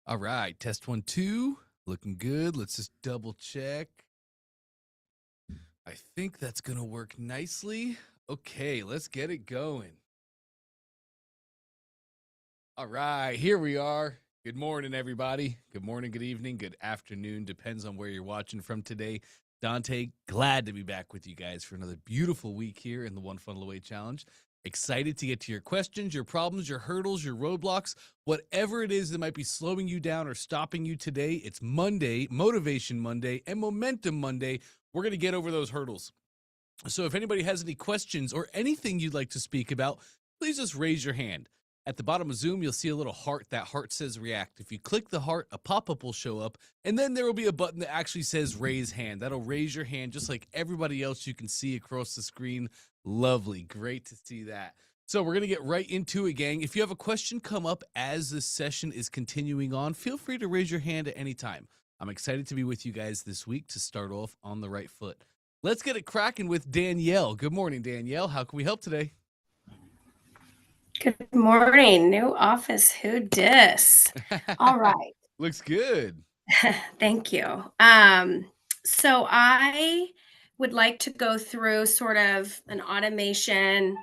All right, test 1, 2. Looking good. Let's just double check. I think that's going to work nicely. Okay, let's get it going. All right, here we are. Good morning, everybody. Good morning, good evening, good afternoon. Depends on where you're watching from today. Dante, glad to be back with you guys for another beautiful week here in the One Funnel Away Challenge. Excited to get to your questions, your problems, your hurdles, your roadblocks, whatever it is that might be slowing you down or stopping you today. It's Monday, Motivation Monday, and Momentum Monday. We're going to get over those hurdles. So if anybody has any questions or anything you'd like to speak about, please just raise your hand. At the bottom of Zoom, you'll see a little heart. That heart says react. If you click the heart, a pop-up will show up, and then there will be a button that actually says raise hand. That'll raise your hand just like everybody else you can see across the screen. Lovely. Great to see that. So we're going to get right into it, gang. If you have a question come up as this session is continuing on, feel free to raise your hand at any time. I'm excited to be with you guys this week to start off on the right foot. Let's get it cracking with Danielle. Good morning, Danielle. How can we help today? Good morning. New office. Who dis? All right. Looks good. Thank you. So I would like to go through sort of an automation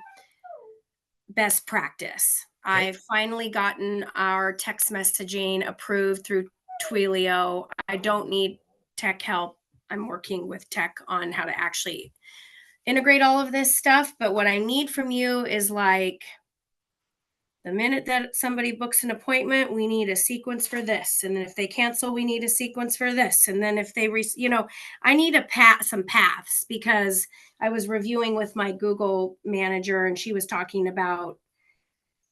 best practice. Okay. I've finally gotten our text messaging approved through Twilio. I don't need tech help. I'm working with tech on how to actually integrate all of this stuff. But what I need from you is like, the minute that somebody books an appointment, we need a sequence for this. And then if they cancel, we need a sequence for this. And then if they, I need some paths, because I was reviewing with my Google manager and she was talking about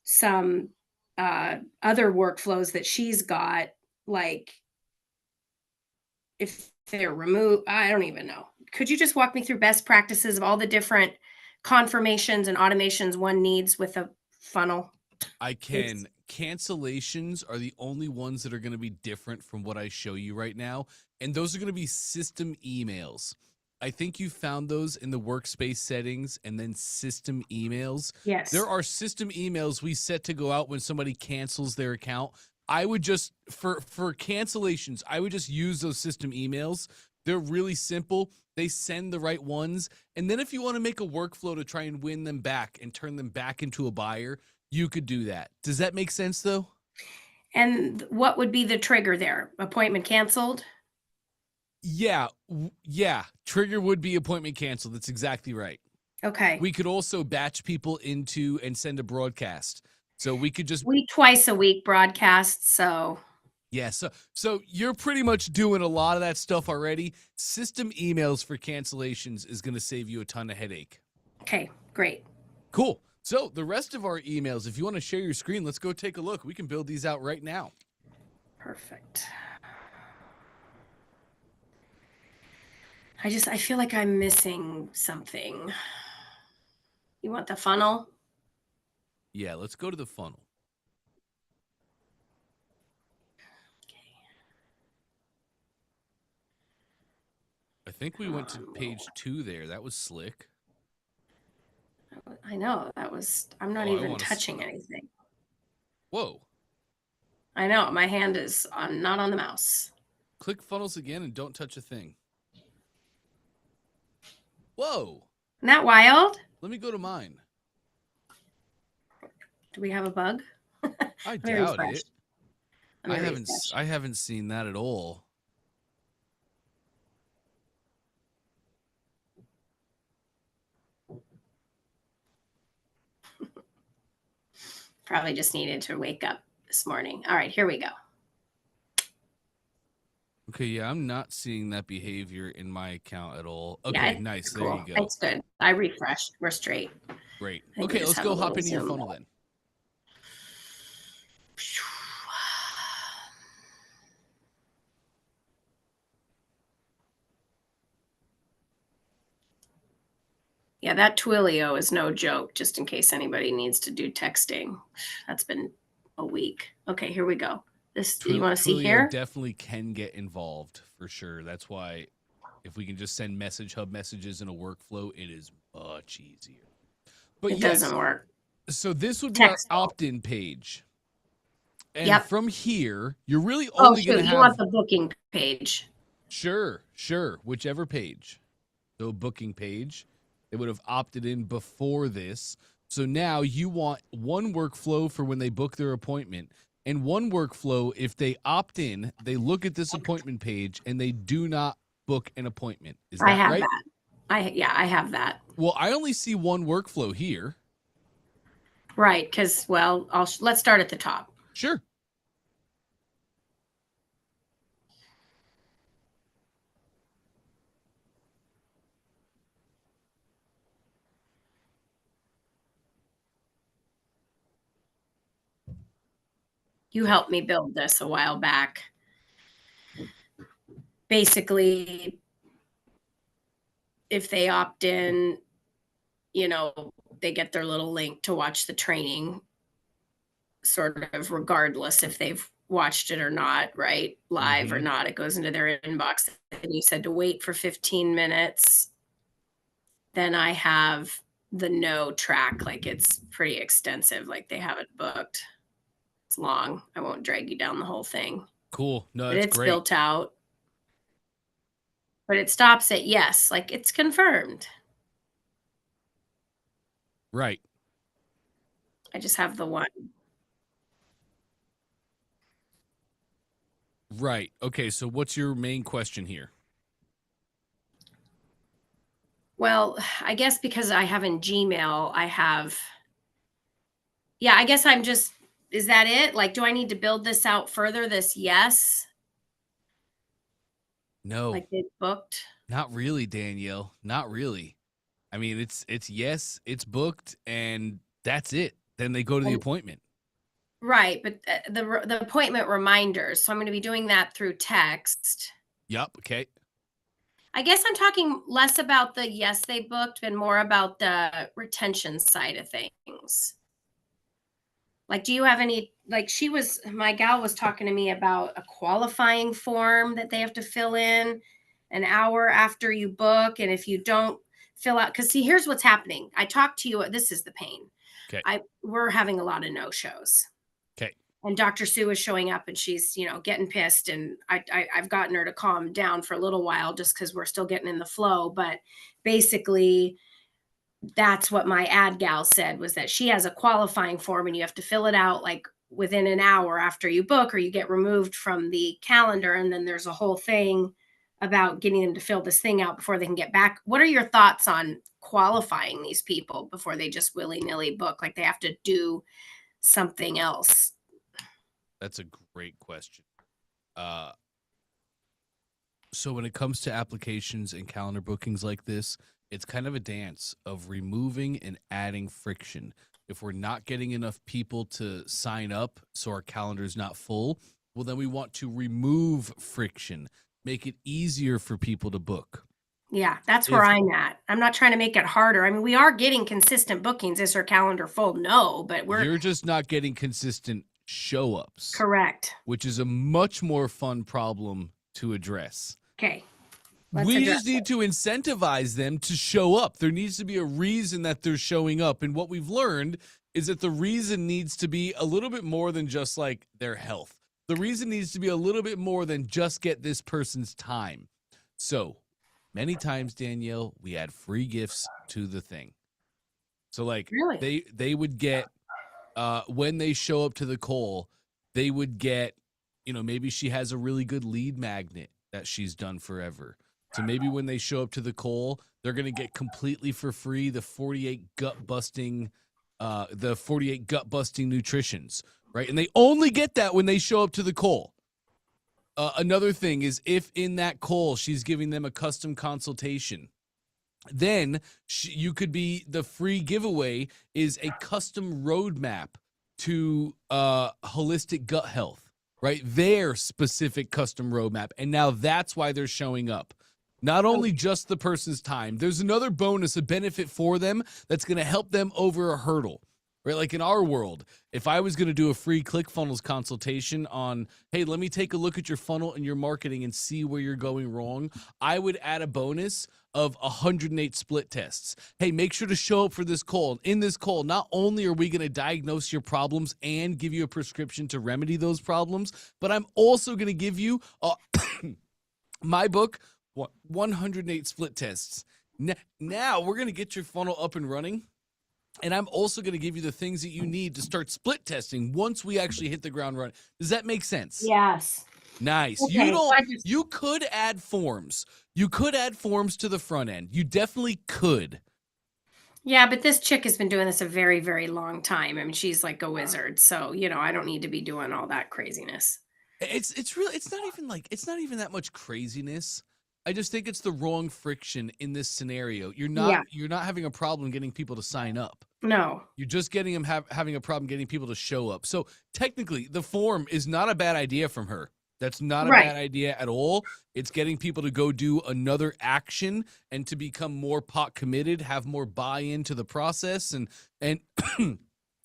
some other workflows that she's got, like if they're removed, I don't even know. Could you just walk me through best practices of all the different confirmations and automations one needs with a funnel? I can. Cancellations are the only ones that are going to be different from what I show you right now. And those are going to be system emails. I think you found those in the workspace settings and then system emails. Yes. There are system emails we set to go out when somebody cancels their account. I would just, for cancellations, I would just use those system emails. They're really simple. They send the right ones. And then if you want to make a workflow to try and win them back and turn them back into a buyer, you could do that. Does that make sense, though? And what would be the trigger there? Appointment canceled? Yeah. Trigger would be appointment canceled. That's exactly right. Okay. We could also batch people into and send a broadcast. So we could just... We twice a week broadcast, so... Yeah, so you're pretty much doing a lot of that stuff already. System emails for cancellations is going to save you a ton of headache. Okay, great. Cool. So the rest of our emails, if you want to share your screen, let's go take a look. We can build these out right now. Perfect. I feel like I'm missing something. You want the funnel? Yeah, let's go to the funnel. I think we went to page 2 there. That was slick. I know, I'm not even touching anything. Whoa. I know, my hand is not on the mouse. Click funnels again and don't touch a thing. Whoa. Isn't that wild? Let me go to mine. Do we have a bug? I doubt it. I haven't seen that at all. Probably just needed to wake up this morning. All right, here we go. Okay, yeah, I'm not seeing that behavior in my account at all. Okay, yeah, nice. Cool. There you go. That's good. I refreshed. We're straight. Great. Okay, let's go hop into your funnel then. Yeah, that Twilio is no joke, just in case anybody needs to do texting. That's been a week. Okay, here we go. You want to see here? Definitely can get involved for sure. That's why if we can just send Message Hub messages in a workflow, it is much easier. But it doesn't work. So this would be our opt-in page. And Yep. from here, you're really Oh, only going shoot. to You have want the booking page. sure, whichever page. So booking page, they would have opted in before this. So now you want one workflow for when they book their appointment and one workflow if they opt in, they look at this appointment page and they do not book an appointment. Is I that have right? that. Yeah, I have that. Well, I only see one workflow here. Right, because well, let's start at the top. Sure. You helped me build this a while back. Basically, if they opt in, you know, they get their little link to watch the training, sort of regardless if they've watched it or not, right? Live or not, it goes into their inbox. And you said to wait for 15 minutes. Then I have the no track, like it's pretty extensive, like they have it booked. It's long. I won't drag you down the whole thing. Cool. No, But that's it's great. built out. But it stops at yes, like it's confirmed. Right. I just have the one. Right. Okay, so what's your main question here? Well, I guess because I have in Gmail, I have, yeah, I guess I'm just, is that it? Like, do I need to build this out further? This yes, No. like it's booked? Not really, Danielle. Not really. I mean, it's yes, it's booked, and that's it. Then they go to the appointment. Right, but the appointment reminders. So I'm going to be doing that through text. Yup. Okay. I guess I'm talking less about the yes they booked and more about the retention side of things. Like, do you have any, like my gal was talking to me about a qualifying form that they have to fill in an hour after you book. And if you don't fill out, because see, here's what's happening. I talked to you, this is the pain. Okay. We're having a lot of no-shows. Okay. And Dr. Sue is showing up and she's, getting pissed. And I've gotten her to calm down for a little while just because we're still getting in the flow. But basically, that's what my ad gal said, was that she has a qualifying form and you have to fill it out like within an hour after you book or you get removed from the calendar. And then there's a whole thing about getting them to fill this thing out before they can get back. What are your thoughts on qualifying these people before they just willy-nilly book? Like they have to do something else. That's a great question. So when it comes to applications and calendar bookings like this, it's kind of a dance of removing and adding friction. If we're not getting enough people to sign up so our calendar is not full, well, then we want to remove friction, make it easier for people to book. Yeah, that's where I'm at. I'm not trying to make it harder. I mean, we are getting consistent bookings. Is our calendar full? No, but You're just not getting consistent show ups. Correct. Which is a much more fun problem to address. Okay. We just need to incentivize them to show up. There needs to be a reason that they're showing up. And what we've learned is that the reason needs to be a little bit more than just like their health. The reason needs to be a little bit more than just get this person's time. So many times, Danielle, we add free gifts to the thing. So like really? they would get, when they show up to the call, they would get, maybe she has a really good lead magnet that she's done forever. So maybe when they show up to the call, they're going to get completely for free the 48 gut busting nutritions, right? And they only get that when they show up to the call. Another thing is if in that call she's giving them a custom consultation, then you could be, the free giveaway is a custom roadmap to holistic gut health, right? Their specific custom roadmap. And now that's why they're showing up. Not only just the person's time, there's another bonus, a benefit for them that's going to help them over a hurdle. right? Like in our world, if I was going to do a free ClickFunnels consultation on, hey, let me take a look at your funnel and your marketing and see where you're going wrong, I would add a bonus of 108 split tests. Hey, make sure to show up for this call. In this call, not only are we going to diagnose your problems and give you a prescription to remedy those problems, but I'm also going to give you my book, 108 split tests. Now we're going to get your funnel up and running. And I'm also going to give you the things that you need to start split testing once we actually hit the ground running. Does that make sense? Yes. Nice. Okay, You could add forms. You could add forms to the front end. You definitely could. Yeah, but this chick has been doing this a very, very long time. I mean, she's like a wizard. So, I don't need to be doing all that craziness. It's not even that much craziness. I just think it's the wrong friction in this scenario. You're not having a problem getting people to sign up. No. You're just getting them having a problem getting people to show up. So technically, the form is not a bad idea from her. That's not a bad idea at all. It's getting people to go do another action and to become more pot committed, have more buy-in to the process, and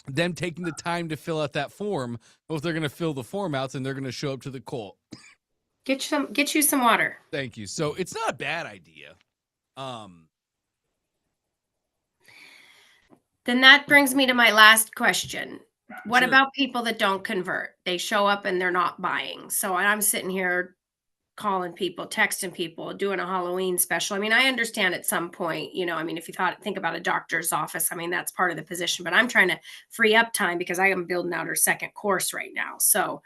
them taking the time to fill out that form. Well, if they're going to fill the form out, then they're going to show up to the call. Get you some water. Thank you. So it's not a bad idea. Then that brings me to my last question. What about people that don't convert? They show up and they're not buying. So I'm sitting here calling people, texting people, doing a Halloween special. I mean, I understand at some point, if you think about a doctor's office, I mean, that's part of the position, but I'm trying to free up time because I am building out her second course right now. So,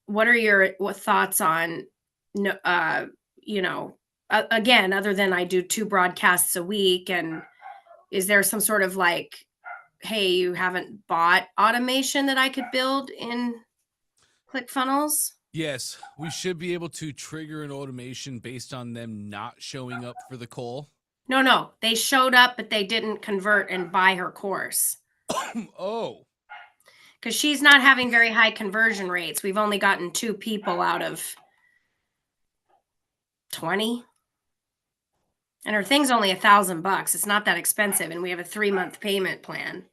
what are your thoughts on, again, other than I do 2 broadcasts a week, and is there some sort of like, hey, you haven't bought automation that I could build in ClickFunnels? Yes, we should be able to trigger an automation based on them not showing up for the call. No, they showed up, but they didn't convert and buy her course. Oh. Because she's not having very high conversion rates. We've only gotten 2 people out of 20. And her thing's only $1,000. It's not that expensive. And we have a 3-month payment plan.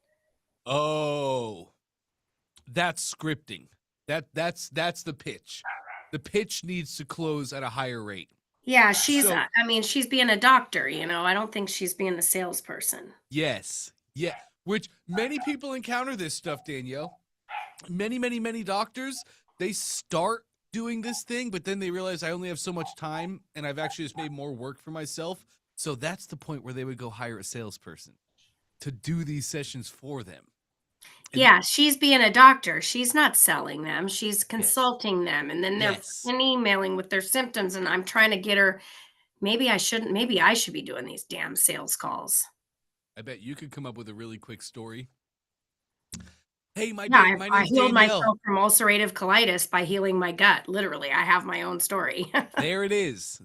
Oh, that's scripting. That's the pitch. The pitch needs to close at a higher rate. Yeah, she's being a doctor, I don't think she's being a salesperson. Yes. Yeah. Which many people encounter this stuff, Danielle. Many, many, many doctors, they start doing this thing, but then they realize I only have so much time and I've actually just made more work for myself. So that's the point where they would go hire a salesperson to do these sessions for them. Yeah, she's being a doctor. She's not selling them. She's consulting them. And then they're emailing with their symptoms. And I'm trying to get her. Maybe I should be doing these damn sales calls. I bet you could come up with a really quick story. Hey, my I healed myself from ulcerative colitis by healing my gut. Literally, I have my own story. There it is.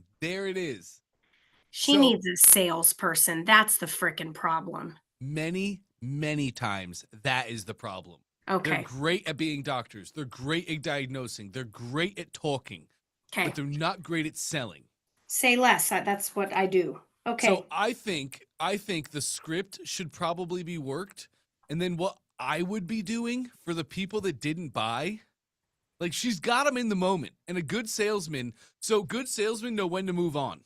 She needs a salesperson. That's the frickin' problem. Many times that is the problem. Okay. They're great at being doctors. They're great at diagnosing. They're great at talking. Okay. But they're not great at selling. Say less. That's what I do. Okay. So I think the script should probably be worked. And then what I would be doing for the people that didn't buy, like she's got them in the moment. And good salesmen know when to move on.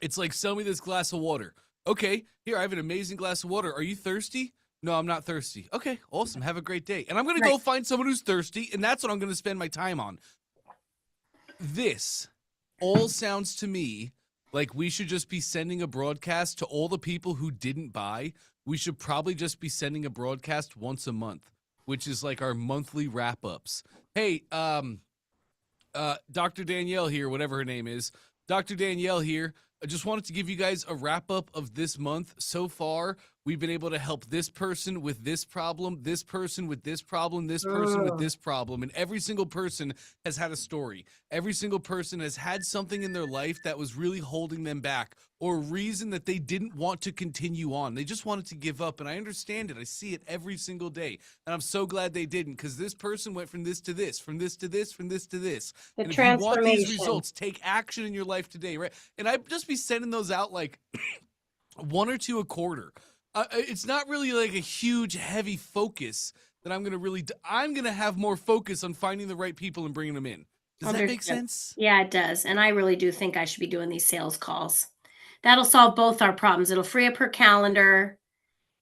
It's like, sell me this glass of water. Okay, here, I have an amazing glass of water. Are you thirsty? No, I'm not thirsty. Okay, awesome. Have a great day. And I'm going to go find someone who's thirsty, and that's what I'm going to spend my time on. This all sounds to me like we should just be sending a broadcast to all the people who didn't buy. We should probably just be sending a broadcast once a month, which is like our monthly wrap-ups. Hey, Dr. Danielle here, whatever her name is. Dr. Danielle here. I just wanted to give you guys a wrap-up of this month. So far, we've been able to help this person with this problem, this person with this problem, this person with this problem. And every single person has had a story. Every single person has had something in their life that was really holding them back, or a reason that they didn't want to continue on. They just wanted to give up. And I understand it. I see it every single day. And I'm so glad they didn't, because this person went from this to this, from this to this, from this to this. The and transformation. If you want these results, take action in your life today, right? And I'd just be sending those out like 1 or 2 a quarter. It's not really like a huge, heavy focus that I'm I'm going to have more focus on finding the right people and bringing them in. Does that make Understood. sense? Yeah, it does. And I really do think I should be doing these sales calls. That'll solve both our problems. It'll free up her calendar,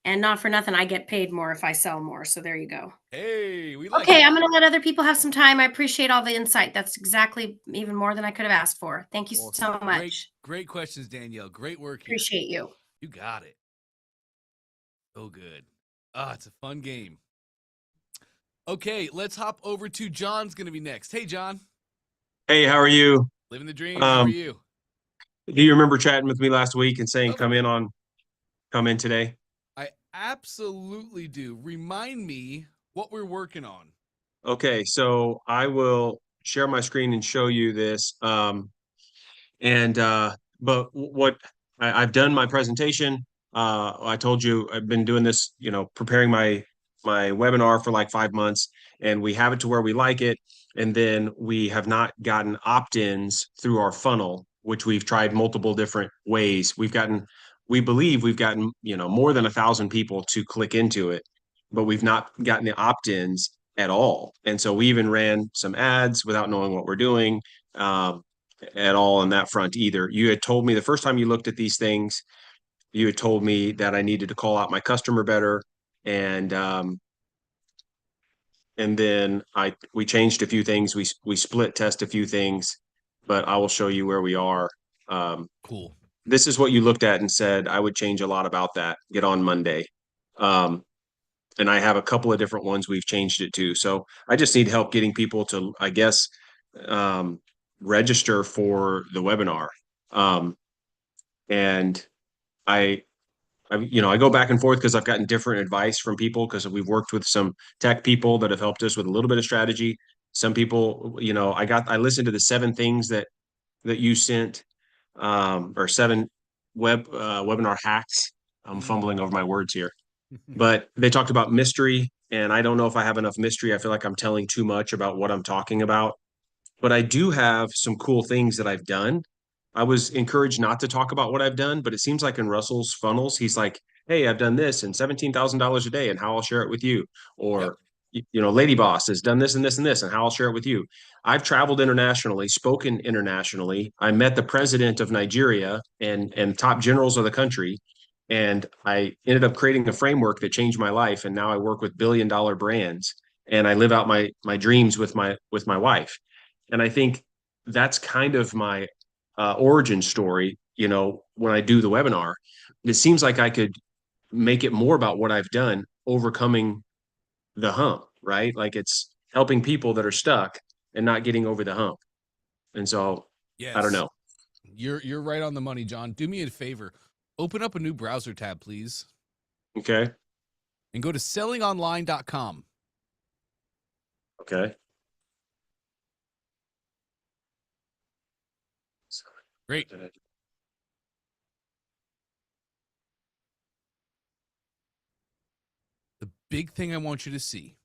and not for nothing, I get paid more if I sell more. So there you go. Hey, we like Okay, it. I'm going to let other people have some time. I appreciate all the insight. That's exactly even more than I could have asked for. Thank you Awesome. so much. Great questions, Danielle. Great work here. Appreciate you. You got it. So good. Ah, it's a fun game. Okay, let's hop over to John's going to be next. Hey, John. Hey, how are you? Living the dream. How are you? Do you remember chatting with me last week and saying Of- come in today? I absolutely do. Remind me what we're working on. Okay, so I will share my screen and show you this. But what I've done my presentation. I told you I've been doing this, preparing my webinar for like 5 months, and we have it to where we like it. And then we have not gotten opt-ins through our funnel, which we've tried multiple different ways. We believe we've gotten, more than 1,000 people to click into it, but we've not gotten the opt-ins at all. And so we even ran some ads without knowing what we're doing. At all on that front either. You had told me the first time you looked at these things, you had told me that I needed to call out my customer better, and then we changed a few things. We split test a few things, but I will show you where we are. Cool. This is what you looked at and said I would change a lot about that. Get on Monday. And I have a couple of different ones we've changed it to. So I just need help getting people to, I guess, register for the webinar. And I go back and forth because I've gotten different advice from people, because we've worked with some tech people that have helped us with a little bit of strategy. Some people, I listened to the 7 things that you sent, or 7 webinar hacks. I'm fumbling over my words here, but they talked about mystery, and I don't know if I have enough mystery. I feel like I'm telling too much about what I'm talking about, but I do have some cool things that I've done. I was encouraged not to talk about what I've done, but it seems like in Russell's funnels, he's like, "Hey, I've done this and $17,000 a day, and how I'll share it with you." Yep. Or, Lady Boss has done this and this and this, and how I'll share it with you. I've traveled internationally, spoken internationally. I met the president of Nigeria and top generals of the country, and I ended up creating a framework that changed my life. And now I work with billion-dollar brands, and I live out my dreams with my wife. And I think that's kind of my origin story. When I do the webinar, it seems like I could make it more about what I've done, overcoming the hump, right? Like it's helping people that are stuck and not getting over the hump. And so Yes. I don't know. You're right on the money, John. Do me a favor. Open up a new browser tab, please. Okay. And go to sellingonline.com. Okay. Great. The big thing I want you to see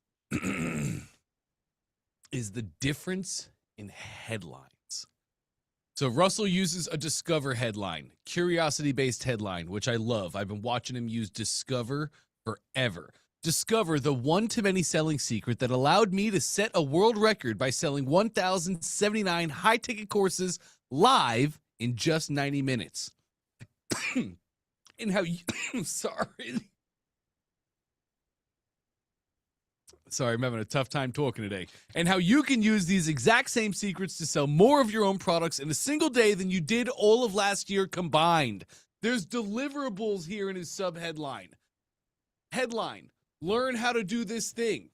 is the difference in headlines. So Russell uses a Discover headline, curiosity-based headline, which I love. I've been watching him use Discover forever. Discover, the one-to-many selling secret that allowed me to set a world record by selling 1,079 high-ticket courses live in just 90 minutes. And how you, Sorry, I'm having a tough time talking today. And how you can use these exact same secrets to sell more of your own products in a single day than you did all of last year combined. There's deliverables here in his subheadline. Headline, learn how to do this thing.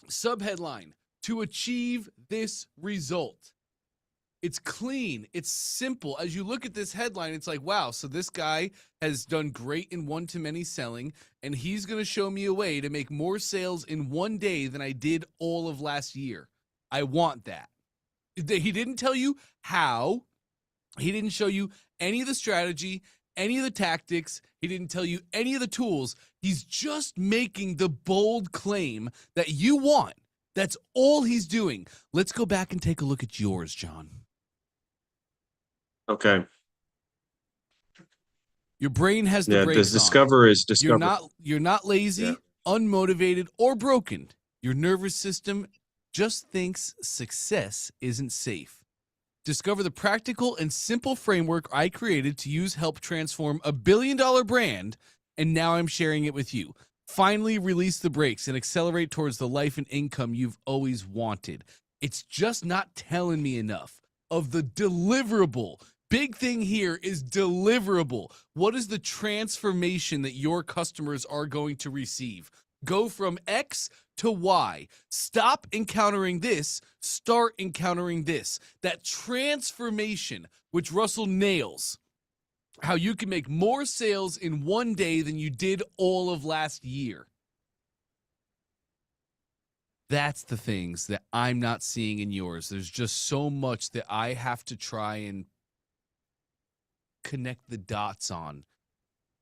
Subheadline, to achieve this result. It's clean. It's simple. As you look at this headline, it's like, wow, so this guy has done great in one-to-many selling, and he's going to show me a way to make more sales in one day than I did all of last year. I want that. He didn't tell you how. He didn't show you any of the strategy, any of the tactics. He didn't tell you any of the tools. He's just making the bold claim that you want. That's all he's doing. Let's go back and take a look at yours, John. Okay. Your brain has the Yeah, brakes on. discover is You're discover. not lazy, unmotivated, or broken. Your nervous system just thinks success isn't safe. Discover the practical and simple framework I created to use help transform a billion-dollar brand, and now I'm sharing it with you. Finally release the brakes and accelerate towards the life and income you've always wanted. It's just not telling me enough of the deliverable. Big thing here is deliverable. What is the transformation that your customers are going to receive? Go from X to Y. Stop encountering this, start encountering this. That transformation, which Russell nails, how you can make more sales in one day than you did all of last year. That's the things that I'm not seeing in yours. There's just so much that I have to try and connect the dots on.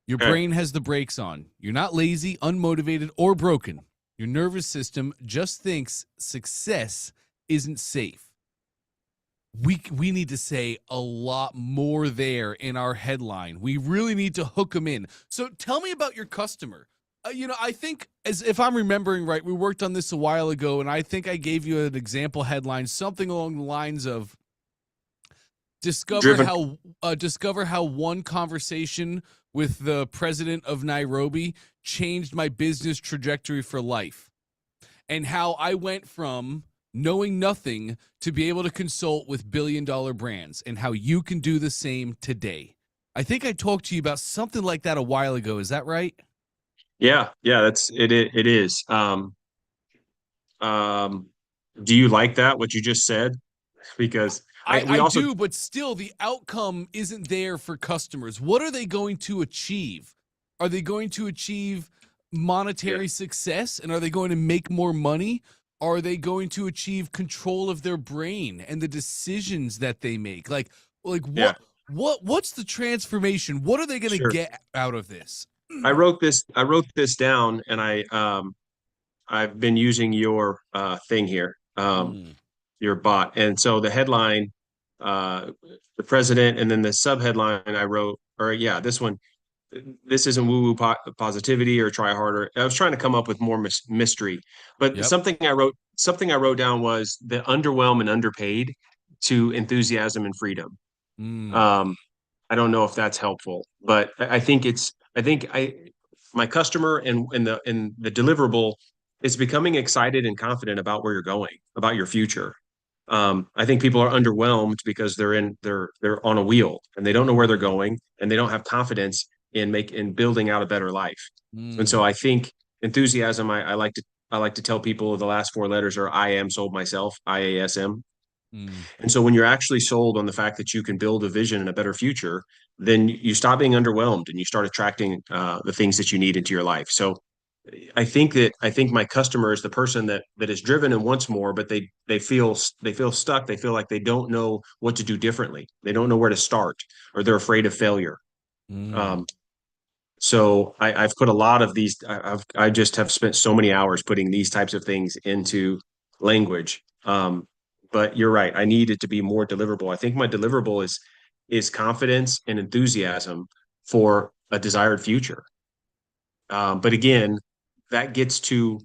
Your brain has the brakes on. You're not lazy, unmotivated, or broken. Your nervous system just thinks success isn't safe. We need to say a lot more there in our headline. We really need to hook them in. So tell me about your customer. I think, as if I'm remembering right, we worked on this a while ago, and I think I gave you an example headline, something along the lines of discover how one conversation with the president of Nairobi changed my business trajectory for life, and how I went from knowing nothing to be able to consult with billion-dollar brands, and how you can do the same today. I think I talked to you about something like that a while ago. Is that right? Yeah, that's it. It is. Do you like that, what you just said? Because we I also, do, but still the outcome isn't there for customers. What are they going to achieve? Are they going to achieve monetary success, and are they going to make more money? Are they going to achieve control of their brain and the decisions that they make? Like what's the transformation? What are they going to get out of this? I wrote this down, and I've been using your thing here, your bot. And so the headline, the president, and then the subheadline I wrote, this one, this isn't woo-woo positivity or try harder. I was trying to come up with more mystery, but something I wrote down was the underwhelmed and underpaid to enthusiasm and freedom. I don't know if that's helpful, but I think my customer and the deliverable is becoming excited and confident about where you're going, about your future. I think people are underwhelmed because they're on a wheel and they don't know where they're going, and they don't have confidence in building out a better life. And so I think enthusiasm, I like to tell people the last four letters are I am sold myself, IASM. And so when you're actually sold on the fact that you can build a vision and a better future, then you stop being underwhelmed and you start attracting the things that you need into your life. So I think my customer is the person that is driven and wants more, but they feel stuck. They feel like they don't know what to do differently. They don't know where to start, or they're afraid of failure. So I've put a lot of these. I just have spent so many hours putting these types of things into language. But you're right. I need it to be more deliverable. I think my deliverable is confidence and enthusiasm for a desired future. But again, that gets to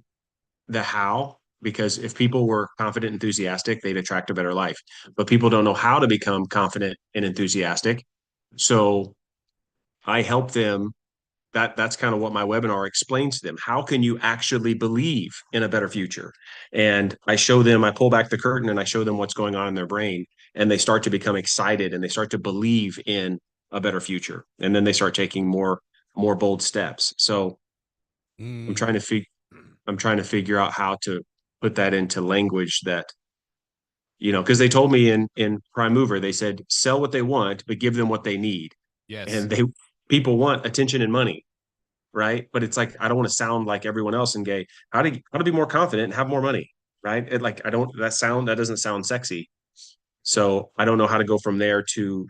the how, because if people were confident and enthusiastic, they'd attract a better life. But people don't know how to become confident and enthusiastic. So I help them. That's kind of what my webinar explains to them. How can you actually believe in a better future? And I pull back the curtain and I show them what's going on in their brain, and they start to become excited and they start to believe in a better future. And then they start taking more bold steps. So I'm trying to figure out how to put that into language that, because they told me in Prime Mover, they said, sell what they want, but give them what they need. Yes. And people want attention and money, right? But it's like, I don't want to sound like everyone else and gay. How to be more confident and have more money, right? That doesn't sound sexy. So I don't know how to go from there to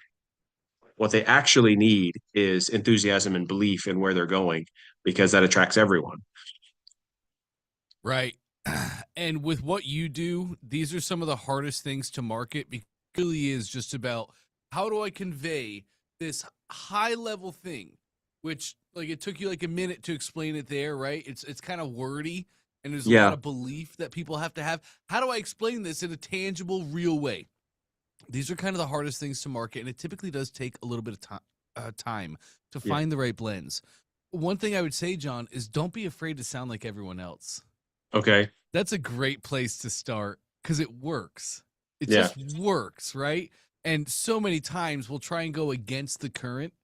what they actually need is enthusiasm and belief in where they're going, because that attracts everyone. Right. And with what you do, these are some of the hardest things to market, because it really is just about how do I convey this high level thing which like it took you like a minute to explain it there, right? It's kind of wordy and there's a Yeah. lot of belief that people have to have. How do I explain this in a tangible, real way? These are kind of the hardest things to market, and it typically does take a little bit of time to Yeah. find the right blends. One thing I would say, John, is don't be afraid to sound like everyone else. Okay. That's a great place to start because it works. It Yeah. just works, right? And so many times we'll try and go against the current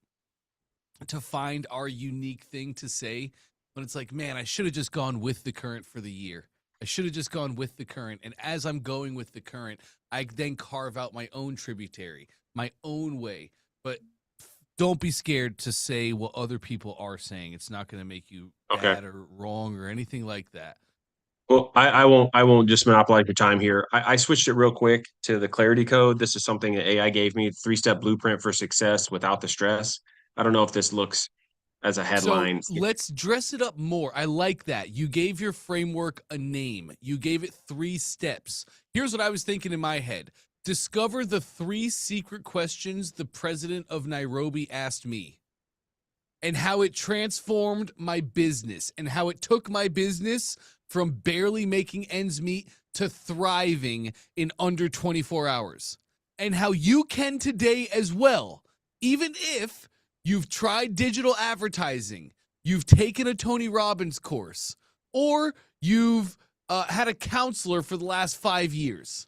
to find our unique thing to say. But it's like, man, I should have just gone with the current for the year. I should have just gone with the current. And as I'm going with the current, I then carve out my own tributary, my own way. But don't be scared to say what other people are saying. It's not going to make you Okay. bad or wrong or anything like that. Well, I won't just monopolize your time here. I switched it real quick to the clarity code. This is something that AI gave me, 3-step blueprint for success without the stress. I don't know if this looks as a So headline. let's dress it up more. I like that. You gave your framework a name. You gave it 3 steps. Here's what I was thinking in my head. Discover the 3 secret questions the president of Nairobi asked me and how it transformed my business and how it took my business from barely making ends meet to thriving in under 24 hours. And how you can today as well, even if you've tried digital advertising, you've taken a Tony Robbins course, or you've had a counselor for the last 5 years.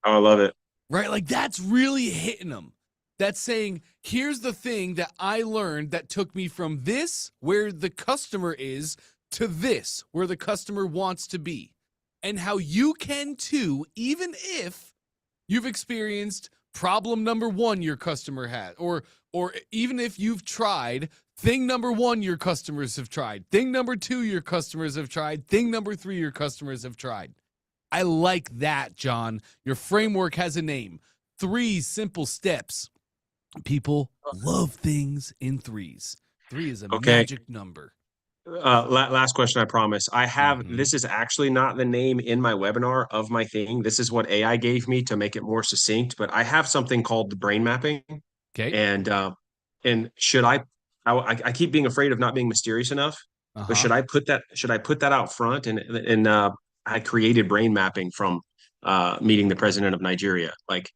Oh, I love it. Right? Like that's really hitting them. That's saying, here's the thing that I learned that took me from this, where the customer is, to this, where the customer wants to be. And how you can too, even if you've experienced problem number 1 your customer had, or even if you've tried thing number 1 your customers have tried, thing number 2 your customers have tried, thing number 3 your customers have tried. I like that, John. Your framework has a name. 3 simple steps. People love things in 3s. 3 is a Okay. magic number. Last question, I promise. I have Mhm. this is actually not the name in my webinar of my thing. This is what AI gave me to make it more succinct, but I have something called the brain mapping. Okay. And should I keep being afraid of not being mysterious enough, but should I put that out front? And I created brain mapping from meeting the president of Nigeria. Like,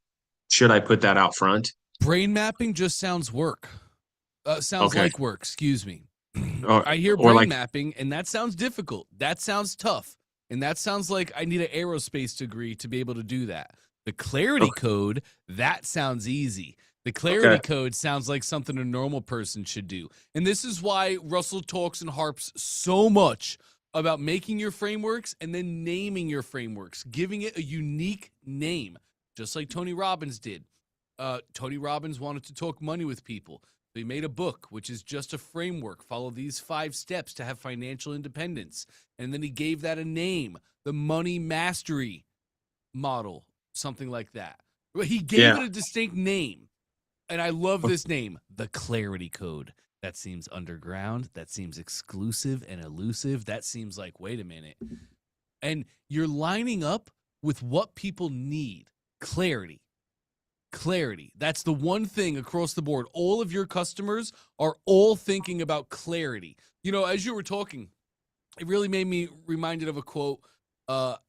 should I put that out front? Brain mapping just sounds work. Sounds Okay. like work, excuse me. Or, I hear or brain like, mapping, and that sounds difficult. That sounds tough. And that sounds like I need an aerospace degree to be able to do that. The clarity code, that sounds easy. The clarity code sounds like something a normal person should do. And this is why Russell talks and harps so much about making your frameworks and then naming your frameworks, giving it a unique name, just like Tony Robbins did. Tony Robbins wanted to talk money with people. So he made a book, which is just a framework. Follow these 5 steps to have financial independence. And then he gave that a name, the money mastery model, something like that. But he gave it a distinct name. And I love this name, the clarity code. That seems underground. That seems exclusive and elusive. That seems like, wait a minute. And you're lining up with what people need. Clarity. Clarity. That's the one thing across the board. All of your customers are all thinking about clarity. You know, as you were talking, it really made me reminded of a quote.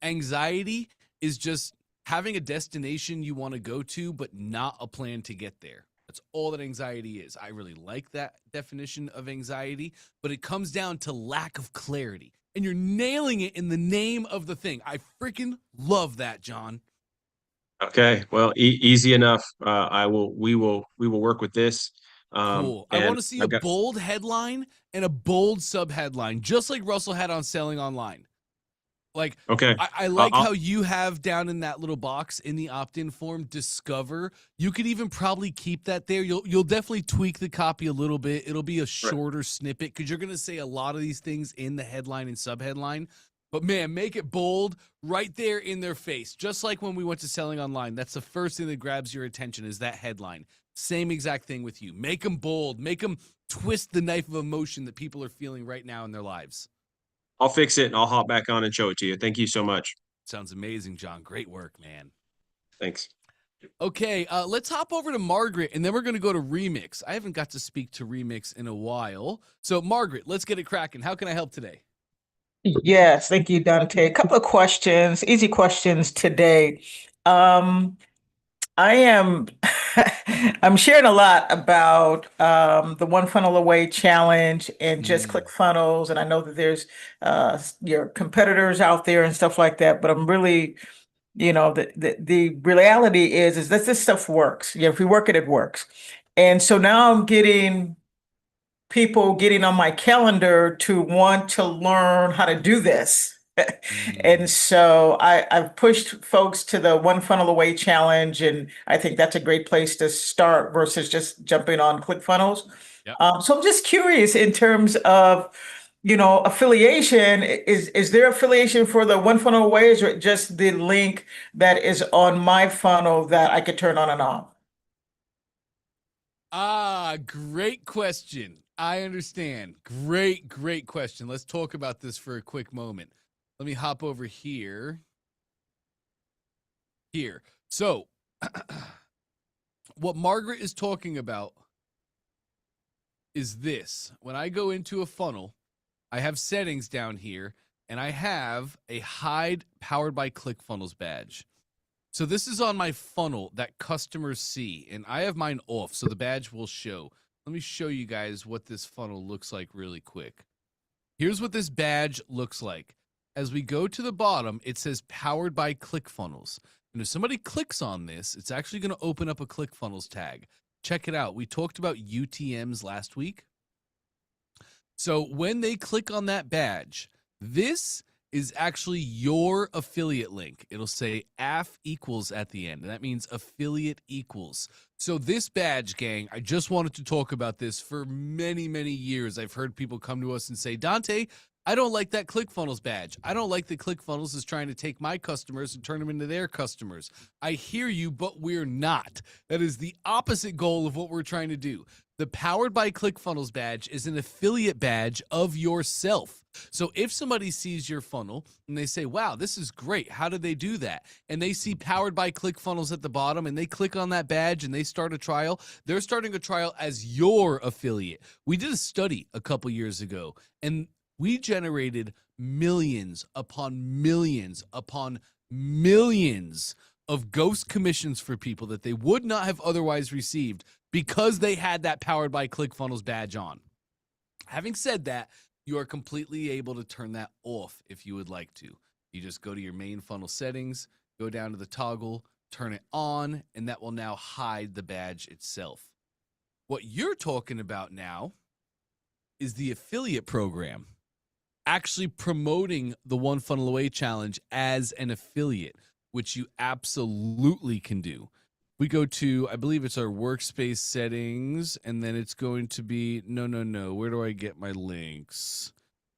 Anxiety is just having a destination you want to go to, but not a plan to get there. That's all that anxiety is. I really like that definition of anxiety, but it comes down to lack of clarity. And you're nailing it in the name of the thing. I freaking love that, John. Okay, well, easy enough. We will work with this. Cool. I And want to see a I've got, bold headline and a bold subheadline, just like Russell had on Selling Online. Like, okay. I like I'll- how you have down in that little box in the opt-in form, discover. You could even probably keep that there. You'll definitely tweak the copy a little bit. It'll be a shorter snippet because you're going to say a lot of these things in the headline and subheadline. But man, make it bold right there in their face. Just like when we went to Selling Online, that's the first thing that grabs your attention is that headline. Same exact thing with you. Make them bold. Make them twist the knife of emotion that people are feeling right now in their lives. I'll fix it and I'll hop back on and show it to you. Thank you so much. Sounds amazing, John. Great work, man. Thanks. Okay, let's hop over to Margaret, and then we're going to go to Remix. I haven't got to speak to Remix in a while. So, Margaret, let's get it cracking. How can I help today? Yes, thank you, Dante. A couple of questions, easy questions today. I am I'm sharing a lot about the One Funnel Away challenge and just Mm, ClickFunnels, and I know that there's your competitors out there and stuff like that, but I'm really, the reality is that this stuff works. Yeah, if we work it, it works. And so now I'm getting people getting on my calendar to want to learn how to do this. And mm. so I've pushed folks to the One Funnel Away challenge, and I think that's a great place to start versus just jumping on ClickFunnels. Yep. So I'm just curious in terms of, affiliation. Is there affiliation for the One Funnel Away, or is it just the link that is on my funnel that I could turn on and off? Great question. I understand. Great question. Let's talk about this for a quick moment. Let me hop over here. So, what Margaret is talking about is this. When I go into a funnel, I have settings down here, and I have a hide powered by ClickFunnels badge. So this is on my funnel that customers see, and I have mine off, so the badge will show. Let me show you guys what this funnel looks like really quick. Here's what this badge looks like. As we go to the bottom, it says powered by ClickFunnels. And if somebody clicks on this, it's actually going to open up a ClickFunnels tag. Check it out. We talked about UTMs last week. So when they click on that badge, this is actually your affiliate link. It'll say AF equals at the end, and that means affiliate equals. So this badge, gang, I just wanted to talk about this. For many, many years, I've heard people come to us and say, Dante, I don't like that ClickFunnels badge. I don't like that ClickFunnels is trying to take my customers and turn them into their customers. I hear you, but we're not. That is the opposite goal of what we're trying to do. The Powered by ClickFunnels badge is an affiliate badge of yourself. So if somebody sees your funnel and they say, wow, this is great, how did they do that? And they see Powered by ClickFunnels at the bottom and they click on that badge and they start a trial, they're starting a trial as your affiliate. We did a study a couple years ago, and we generated millions upon millions upon millions of ghost commissions for people that they would not have otherwise received because they had that Powered by ClickFunnels badge on. Having said that, you are completely able to turn that off if you would like to. You just go to your main funnel settings, go down to the toggle, turn it on, and that will now hide the badge itself. What you're talking about now is the affiliate program, actually promoting the One Funnel Away challenge as an affiliate, which you absolutely can do. We go to, I believe it's our workspace settings, and then it's going to be, no. Where do I get my links?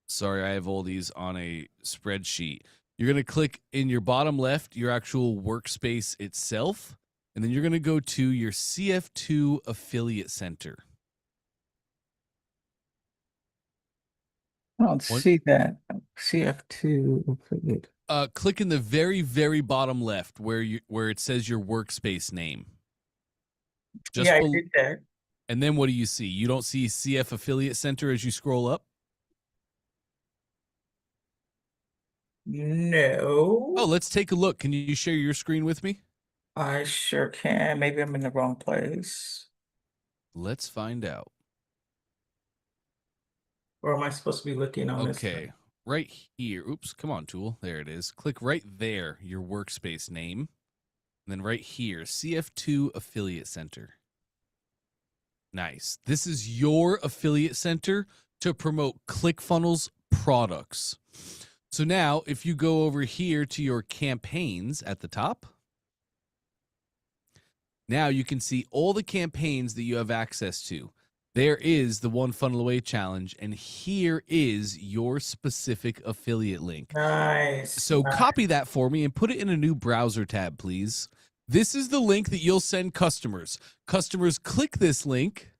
Sorry, I have all these on a spreadsheet. You're going to click in your bottom left, your actual workspace itself, and then you're going to go to your CF2 Affiliate Center. I don't see that. CF2 affiliate. Click in the very, very bottom left where it says your workspace name. Yeah, I did that. And then what do you see? You don't see CF Affiliate Center as you scroll up? No. Oh, let's take a look. Can you share your screen with me? I sure can. Maybe I'm in the wrong place. Let's find out. Or am I supposed to be looking on this? Okay, right here. Oops, come on, tool. There it is. Click right there, your workspace name. And then right here, CF2 Affiliate Center. Nice. This is your affiliate center to promote ClickFunnels products. So now, if you go over here to your campaigns at the top, now you can see all the campaigns that you have access to. There is the One Funnel Away challenge, and here is your specific affiliate link. Nice. So copy that for me and put it in a new browser tab, please. This is the link that you'll send customers. Customers click this link,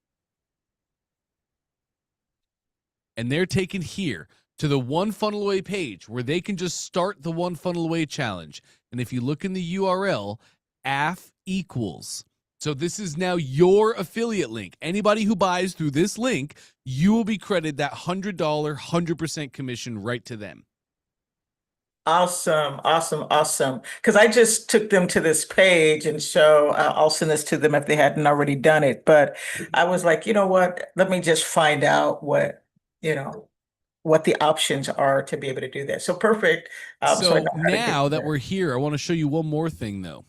and they're taken here to the One Funnel Away page where they can just start the One Funnel Away challenge. And if you look in the URL, AF equals. So this is now your affiliate link. Anybody who buys through this link, you will be credited that $100 100% commission right to them. Awesome, awesome, awesome. Because I just took them to this page, and so I'll send this to them if they hadn't already done it. But I was like, you know what? Let me just find out what, what the options are to be able to do that. So perfect. So I So know how to get now that there. we're here, I want to show you one more thing though.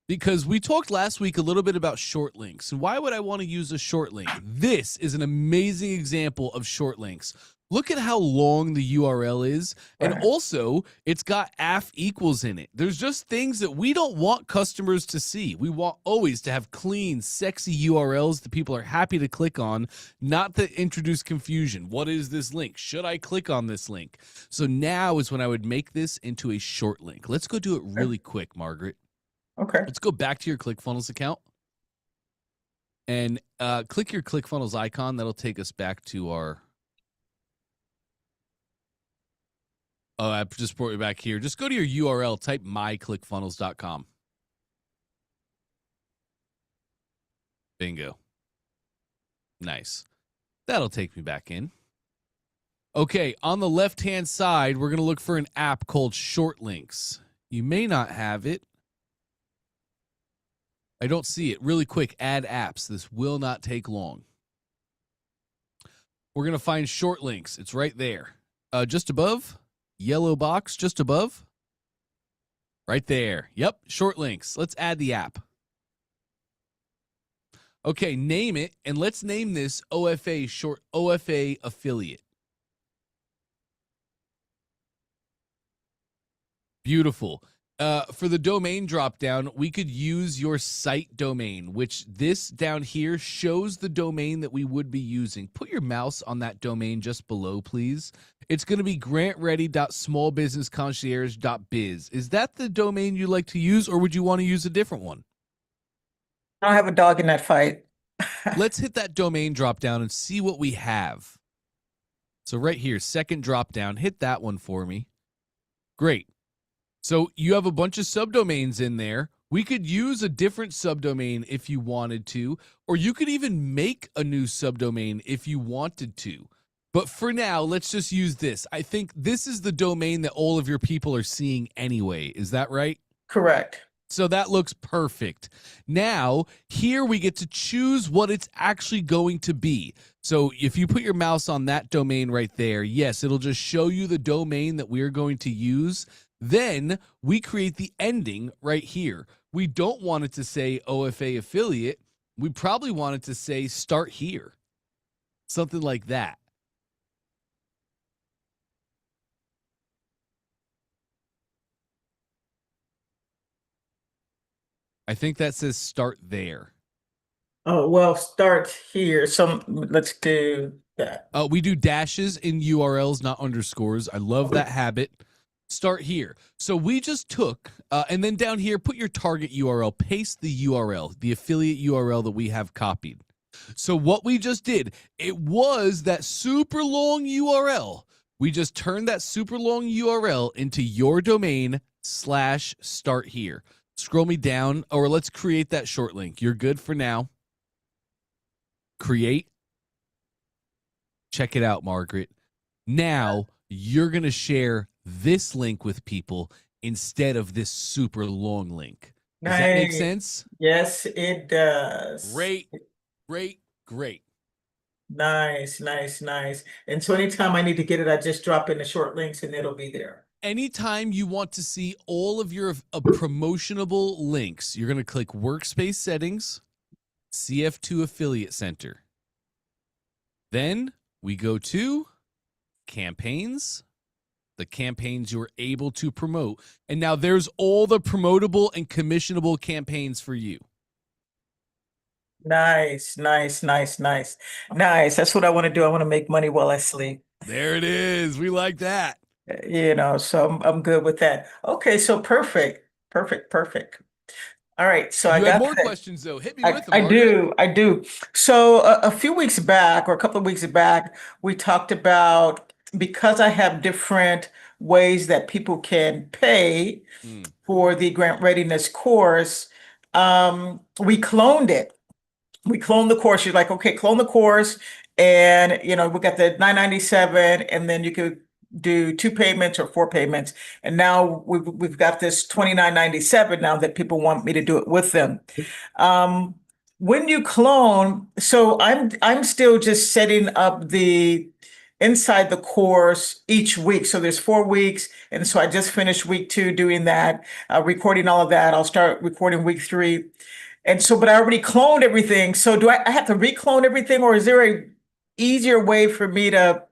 Because we talked last week a little bit about short links. And why would I want to use a short link? This is an amazing example of short links. Look at how long the URL is. And Right. also, it's got AF equals in it. There's just things that we don't want customers to see. We want always to have clean, sexy URLs that people are happy to click on, not to introduce confusion. What is this link? Should I click on this link? So now is when I would make this into a short link. Let's go do it really quick, Margaret. Okay. Let's go back to your ClickFunnels account and click your ClickFunnels icon. That'll take us back to our. Oh, I just brought you back here. Just go to your URL, type myclickfunnels.com. Bingo. Nice. That'll take me back in. Okay, on the left-hand side, we're going to look for an app called Short Links. You may not have it. I don't see it. Really quick, add apps. This will not take long. We're going to find Short Links. It's right there. Just above. Yellow box just above. Right there. Yep, Short Links. Let's add the app. Okay, name it, and let's name this OFA affiliate. Beautiful. For the domain dropdown, we could use your site domain, which this down here shows the domain that we would be using. Put your mouse on that domain just below, please. It's going to be grantready.smallbusinessconcierge.biz. Is that the domain you'd like to use, or would you want to use a different one? I don't have a dog in that fight. Let's hit that domain dropdown and see what we have. So right here, second dropdown, hit that one for me. Great. So you have a bunch of subdomains in there. We could use a different subdomain if you wanted to, or you could even make a new subdomain if you wanted to. But for now, let's just use this. I think this is the domain that all of your people are seeing anyway. Is that right? Correct. So that looks perfect. Now, here we get to choose what it's actually going to be. So if you put your mouse on that domain right there, yes, it'll just show you the domain that we're going to use. Then we create the ending right here. We don't want it to say OFA affiliate. We probably want it to say start here. Something like that. I think that says start there. Oh, well, start here. So let's do that. We do dashes in URLs, not underscores. I love that habit. Start here. So we just took, and then down here, put your target URL, paste the URL, the affiliate URL that we have copied. So what we just did, it was that super long URL. We just turned that super long URL into your domain /start here. Scroll me down, or let's create that short link. You're good for now. Create. Check it out, Margaret. Now you're going to share this link with people instead of this super long link. Does that make sense? Yes, it does. Great, great, great. Nice, nice, nice. And so anytime I need to get it, I just drop in the short links and it'll be there. Anytime you want to see all of your promotionable links, you're going to click Workspace Settings, CF2 Affiliate Center. Then we go to Campaigns, the campaigns you're able to promote. And now there's all the promotable and commissionable campaigns for you. Nice, nice, nice, nice, nice. That's what I want to do. I want to make money while I sleep. There it is. We like that. So I'm good with that. Okay, so perfect. Perfect. All right, so I You got have more that. questions though. Hit me with them. I Margaret. do. So a few weeks back, or a couple of weeks back, we talked about, because I have different ways that people can pay Mm. for the grant readiness course, we cloned it. We cloned the course. You're like, okay, clone the course. And, we got the 997, and then you could do 2 payments or 4 payments. And now we've got this 2997 now that people want me to do it with them. When you clone, so I'm still just setting up the inside the course each week. So there's 4 weeks. And so I just finished week 2 doing that, recording all of that. I'll start recording week 3. And so, but I already cloned everything. So do I have to re-clone everything, or is there a easier way for me to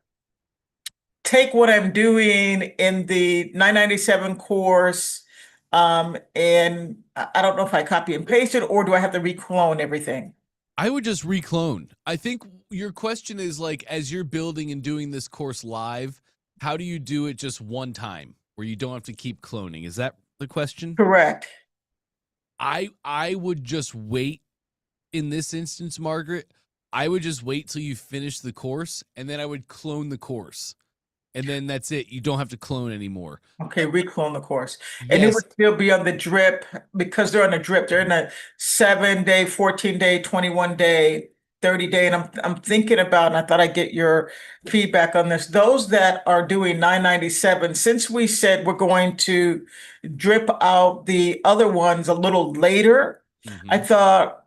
take what I'm doing in the 997 course? And I don't know if I copy and paste it, or do I have to re-clone everything? I would just re-clone. I think your question is like, as you're building and doing this course live, how do you do it just one time where you don't have to keep cloning? Is that the question? Correct. I would just wait in this instance, Margaret. I would just wait till you finish the course, and then I would clone the course. And then that's it. You don't have to clone anymore. Okay, re-clone the course. And it Yes. would still be on the drip, because they're on a drip. They're in a 7-day, 14-day, 21-day, 30-day. And I'm thinking about, and I thought I'd get your feedback on this. Those that are doing 997, since we said we're going to drip out the other ones a little later, I thought,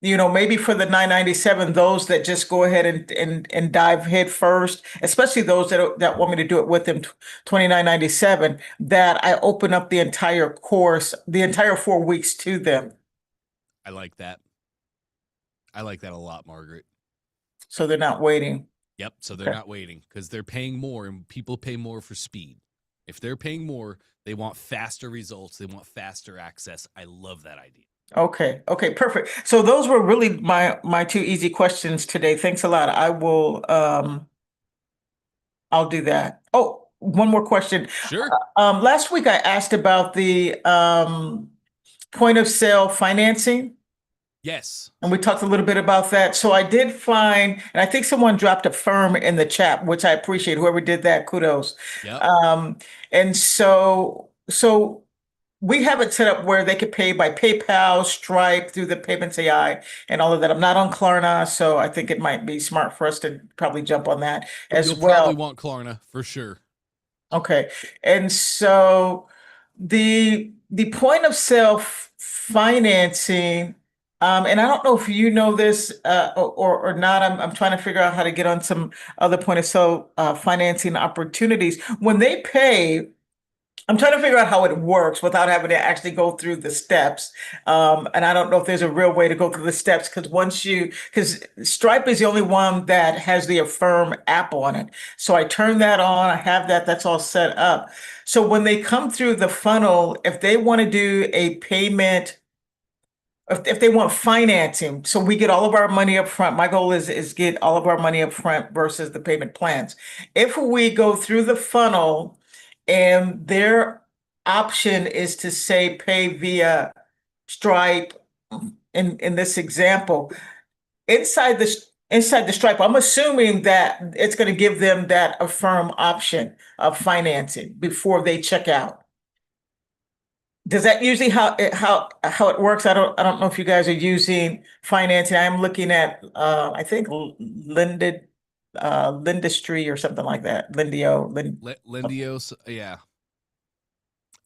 maybe for the 997, those that just go ahead and dive head first, especially those that want me to do it with them, 2997, that I open up the entire course, the entire 4 weeks to them. I like that. I like that a lot, Margaret. So they're not waiting. Yep. So they're not waiting because they're paying more, and people pay more for speed. If they're paying more, they want faster results. They want faster access. I love that idea. Okay, perfect. So those were really my 2 easy questions today. Thanks a lot. I will I'll do that. Oh, one more question. Sure. Last week I asked about the point of sale financing, Yes. and we talked a little bit about that. So I did find, and I think someone dropped a firm in the chat, which I appreciate. Whoever did that, kudos. Yep. And so we have it set up where they could pay by PayPal, Stripe, through the Payments AI, and all of that. I'm not on Klarna, so I think it might be smart for us to probably jump on that as You'll well. probably want Klarna for sure. Okay, and so the point of sale financing, and I don't know if you know this or not. I'm trying to figure out how to get on some other point of sale financing opportunities. When they pay, I'm trying to figure out how it works without having to actually go through the steps. And I don't know if there's a real way to go through the steps, because Stripe is the only one that has the Affirm app on it. So I turn that on, I have that's all set up. So when they come through the funnel, if they want to do a payment, if they want financing, so we get all of our money up front. My goal is get all of our money up front versus the payment plans. If we go through the funnel, and their option is to say pay via Stripe, in this example, inside the Stripe, I'm assuming that it's going to give them that Affirm option of financing before they check out. Does that usually how it works? I don't know if you guys are using financing. I'm looking at I think Lindustry or something like that. Lendios, yeah.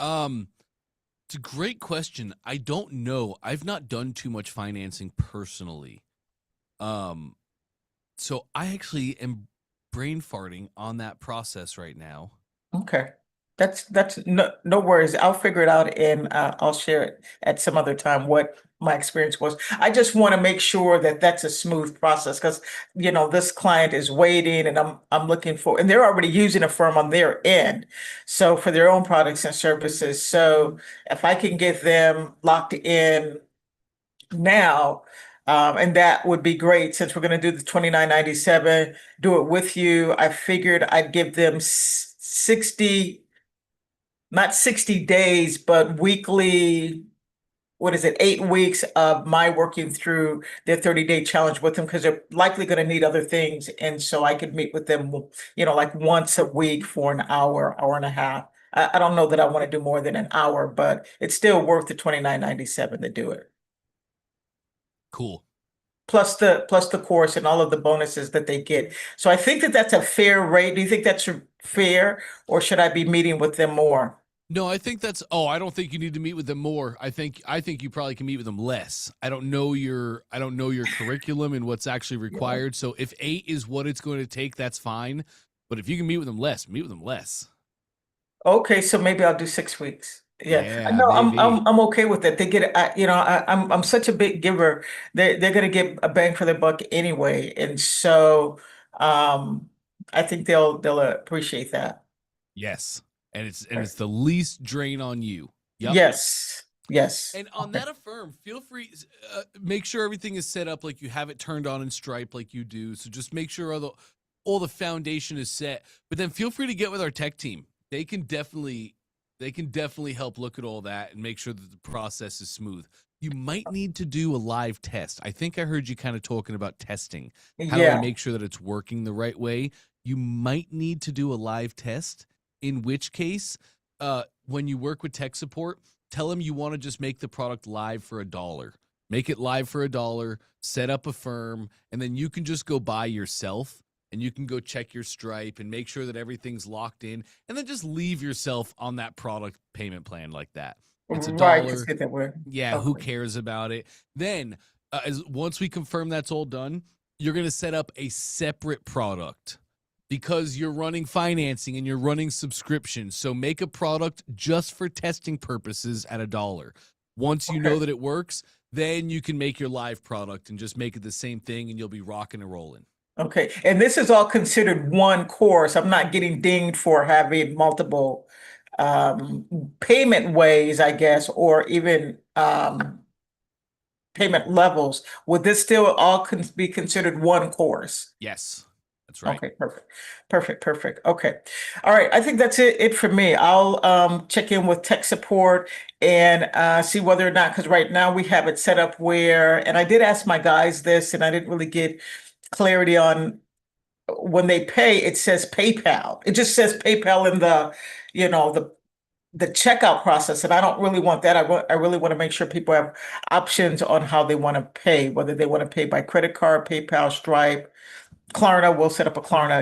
It's a great question. I don't know. I've not done too much financing personally. So I actually am brain farting on that process right now. Okay. That's no worries. I'll figure it out, and I'll share it at some other time what my experience was. I just want to make sure that that's a smooth process, because this client is waiting, and I'm looking for, and they're already using Affirm on their end, so for their own products and services. So if I can get them locked in now, and that would be great, since we're going to do the 2997, do it with you. I figured I'd give them 60. Not 60 days, but weekly, 8 weeks of my working through their 30-day challenge with them, because they're likely going to need other things. And so I could meet with them, like once a week for an hour, hour and a half. I don't know that I want to do more than an hour, but it's still worth the $29.97 to do it. Cool. Plus the course and all of the bonuses that they get. So I think that that's a fair rate. Do you think that's fair, or should I be meeting with them more? No, I think that's. Oh, I don't think you need to meet with them more. I think you probably can meet with them less. I don't know your curriculum and what's actually required. So if 8 is what it's going to take, that's fine. But if you can meet with them less, meet with them less. Okay, so maybe I'll do 6 weeks. Yeah, Yeah, no, maybe. I'm okay with it. They get, I'm such a big giver. They're gonna get a bang for their buck anyway, and so um, I think they'll appreciate that. Yes, and it's the least drain on you. Yep. Yes, yes. And on Okay. that affirm, feel free make sure everything is set up like you have it turned on in Stripe like you do. So just make sure all the foundation is set. But then feel free to get with our tech team. They can definitely help look at all that and make sure that the process is smooth. You might need to do a live test. I think I heard you kind of talking about testing. How do I Yeah. make sure that it's working the right way? You might need to do a live test, in which case, when you work with tech support, tell them you want to just make the product live for $1. Make it live for $1, set up a firm, and then you can just go buy yourself and you can go check your Stripe and make sure that everything's locked in, and then just leave yourself on that product payment plan like that. It's Right. $1. Let's get that way. Yeah, who Okay. cares about it? Then, once we confirm that's all done, you're going to set up a separate product because you're running financing and you're running subscriptions. So make a product just for testing purposes at $1. Once you know Okay. that it works, then you can make your live product and just make it the same thing, and you'll be rocking and rolling. Okay. And this is all considered one course. I'm not getting dinged for having multiple payment ways, I guess, or even payment levels. Would this still all be considered one course? Yes, that's right. Okay, perfect. Okay. All right. I think that's it for me. I'll check in with tech support and see whether or not, because right now we have it set up where, and I did ask my guys this, and I didn't really get clarity on when they pay, it says PayPal. It just says PayPal in the, you know, the checkout process, and I don't really want that. I really want to make sure people have options on how they want to pay, whether they want to pay by credit card, PayPal, Stripe, Klarna. We'll set up a Klarna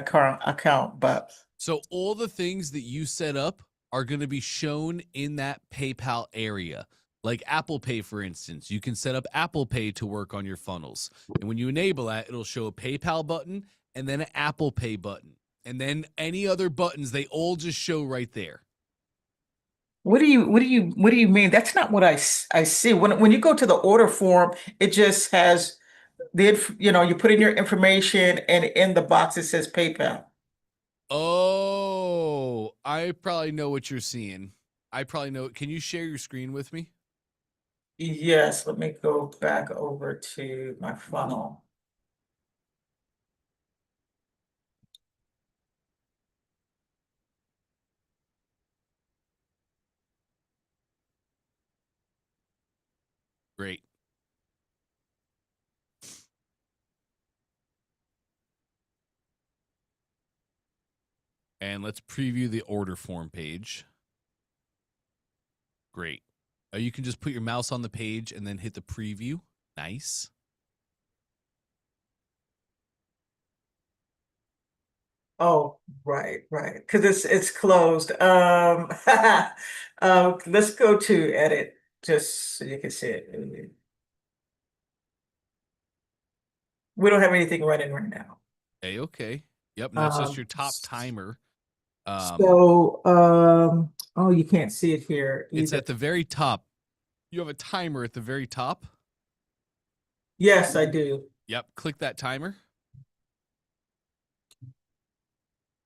account, but So all the things that you set up are going to be shown in that PayPal area. Like Apple Pay, for instance, you can set up Apple Pay to work on your funnels. And when you enable that, it'll show a PayPal button and then an Apple Pay button. And then any other buttons, they all just show right there. what do you mean? That's not what I see. When you go to the order form, it just has you put in your information, and in the box it says PayPal. Oh, I probably know what you're seeing. I probably know. Can you share your screen with me? Yes, let me go back over to my funnel. Great. And let's preview the order form page. Great. You can just put your mouse on the page and then hit the preview. Nice. Oh, right. Because it's closed. Let's go to edit just so you can see it. We don't have anything running right now. Okay. Yep. And that's just your top timer. Oh, you can't see it here It's either. at the very top. You have a timer at the very top. Yes, I do. Yep. Click that timer.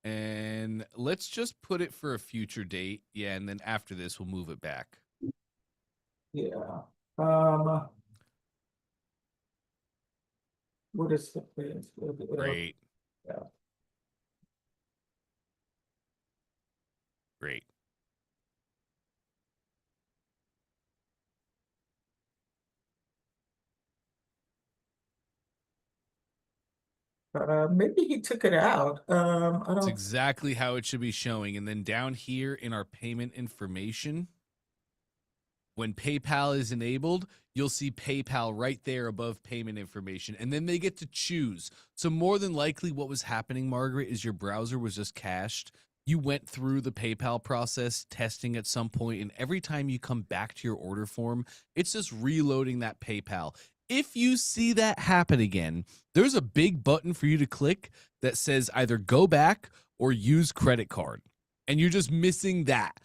And let's just put it for a future date. Yeah. And then after this, we'll move it back. Yeah. What is the place? Great. Yeah. Great. Maybe he took it out. I It's don't. exactly how it should be showing. And then down here in our payment information, when PayPal is enabled, you'll see PayPal right there above payment information. And then they get to choose. So more than likely what was happening, Margaret, is your browser was just cached. You went through the PayPal process testing at some point, and every time you come back to your order form, it's just reloading that PayPal. If you see that happen again, there's a big button for you to click that says either go back or use credit card. And you're just missing that.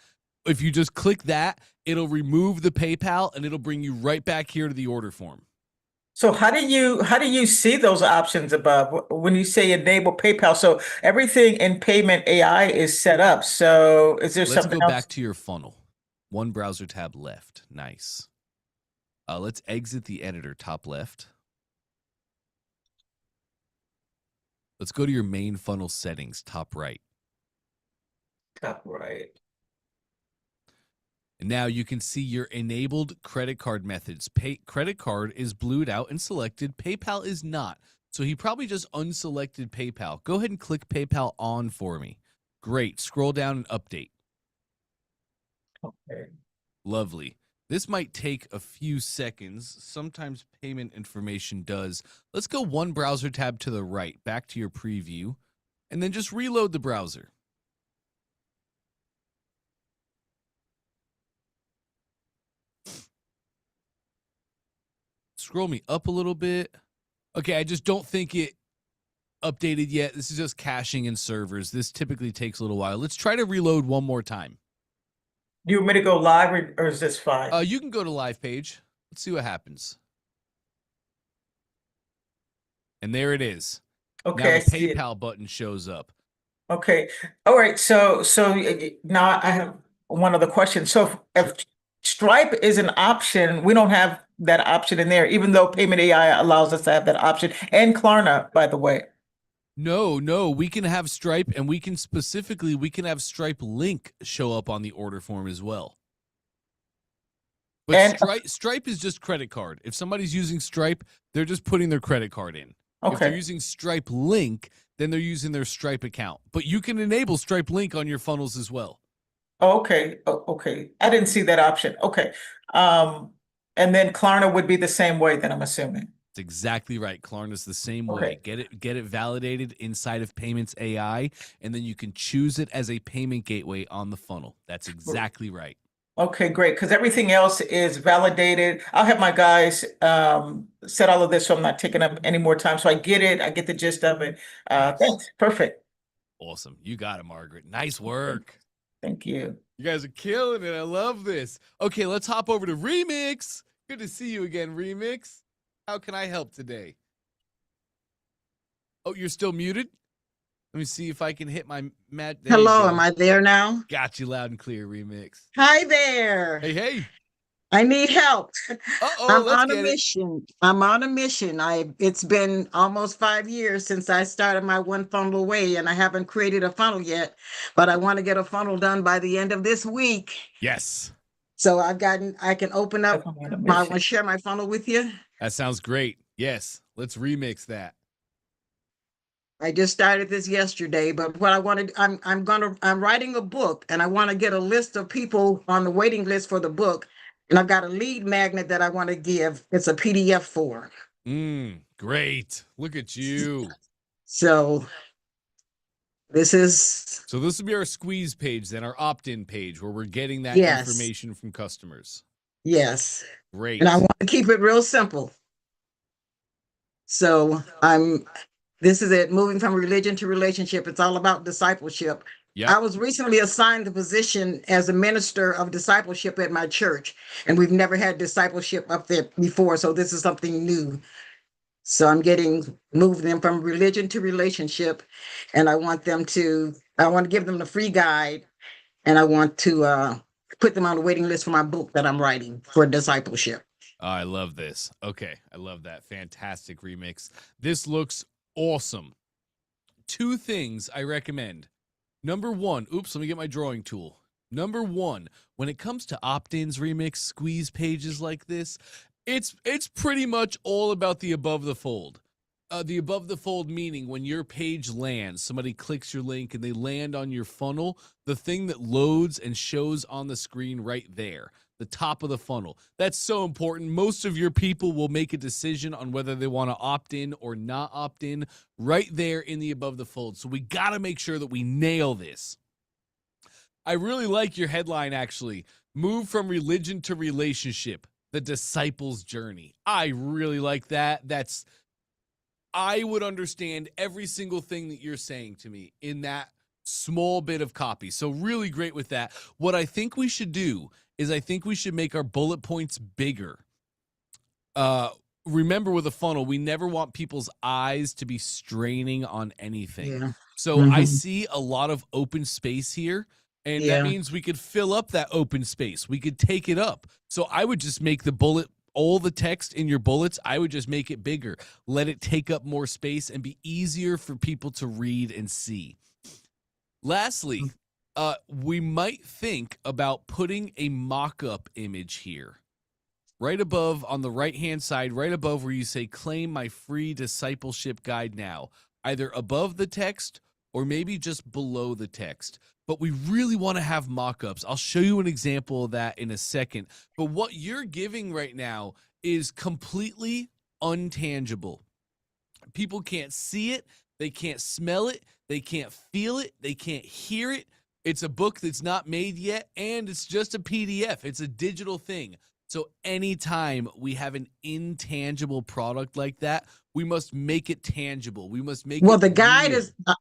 If you just click that, it'll remove the PayPal and it'll bring you right back here to the order form. So how do you see those options above when you say enable PayPal? So everything in payment AI is set up. So is there Let's something go else? back to your funnel. One browser tab left. Nice. Let's exit the editor, top left. Let's go to your main funnel settings, top right. Top right. And now you can see your enabled credit card methods. Credit card is blued out and selected. PayPal is not. So he probably just unselected PayPal. Go ahead and click PayPal on for me. Great. Scroll down and update. Okay. Lovely. This might take a few seconds. Sometimes payment information does. Let's go one browser tab to the right, back to your preview, and then just reload the browser. Scroll me up a little bit. Okay, I just don't think it updated yet. This is just caching in servers. This typically takes a little while. Let's try to reload one more time. You want me to go live or is this fine? You can go to live page. Let's see what happens. And there it is. Okay, Now I the see it. PayPal button shows up. Okay. All right. So now I have one other question. So if Stripe is an option, we don't have that option in there, even though Payment AI allows us to have that option. And Klarna, by the way. No, we can have Stripe, and we can have Stripe link show up on the order form as well. But And Stripe is just credit card. If somebody's using Stripe, they're just putting their credit card in. If they're okay. using Stripe link, then they're using their Stripe account. But you can enable Stripe link on your funnels as well. Okay. Okay. I didn't see that option. Okay. And then Klarna would be the same way, then I'm assuming. It's exactly right. Klarna's the same way. Okay. Get it validated inside of Payments AI, and then you can choose it as a payment gateway on the funnel. That's exactly right. Okay, great. Because everything else is validated. I'll have my guys set all of this so I'm not taking up any more time. So I get it. I get the gist of it. Thanks. Perfect. Awesome. You got it, Margaret. Nice work. Thank you. You guys are killing it. I love this. Okay, let's hop over to Remix. Good to see you again, Remix. How can I help today? Oh, you're still muted? Let me see if I can hit my mat. Hello, am I there now? Got you loud and clear, Remix. Hi there. Hey. I need help. Uh-oh, I'm let's on a get it. mission. I'm on a mission. It's been almost 5 years since I started my one funnel away, and I haven't created a funnel yet, but I want to get a funnel done by the end of this week. Yes. So I can open up. Definitely on a I want mission. to share my funnel with you. That sounds great. Yes. Let's remix that. I just started this yesterday, but what I wanted, I'm writing a book, and I want to get a list of people on the waiting list for the book. And I've got a lead magnet that I want to give. It's a PDF form. Great. Look at you. So this will be our squeeze page, then our opt-in page where we're getting that Yes. information from customers. Yes. Great. And I want to keep it real simple. So this is it, moving from religion to relationship. It's all about discipleship. Yep. I was recently assigned the position as a minister of discipleship at my church, and we've never had discipleship up there before. So this is something new. So I'm moving them from religion to relationship, and I want to give them the free guide, and I want to put them on the waiting list for my book that I'm writing for discipleship. Oh, I love this. Okay. I love that. Fantastic remix. This looks awesome. 2 things I recommend. Number 1, let me get my drawing tool. Number 1, when it comes to opt-ins, remix, squeeze pages like this, it's pretty much all about the above the fold. The above the fold meaning when your page lands, somebody clicks your link and they land on your funnel, the thing that loads and shows on the screen right there, the top of the funnel. That's so important. Most of your people will make a decision on whether they want to opt in or not opt in right there in the above the fold. So we got to make sure that we nail this. I really like your headline, actually. Move from religion to relationship, the disciple's journey. I really like that. I would understand every single thing that you're saying to me in that small bit of copy. So really great with that. What I think we should do is I think we should make our bullet points bigger. Remember, with a funnel, we never want people's eyes to be straining on anything. Yeah. So I see a lot of open space here, and that Yeah. means we could fill up that open space. We could take it up. So I would just make all the text in your bullets, I would just make it bigger, let it take up more space and be easier for people to read and see. Lastly, we might think about putting a mock-up image here, right above on the right-hand side, right above where you say, claim my free discipleship guide now, either above the text or maybe just below the text. But we really want to have mock-ups. I'll show you an example of that in a second. But what you're giving right now is completely untangible. People can't see it. They can't smell it. They can't feel it. They can't hear it. It's a book that's not made yet, and it's just a PDF. It's a digital thing. So anytime we have an intangible product like that, we must make it tangible. We must make Well, it the guide real.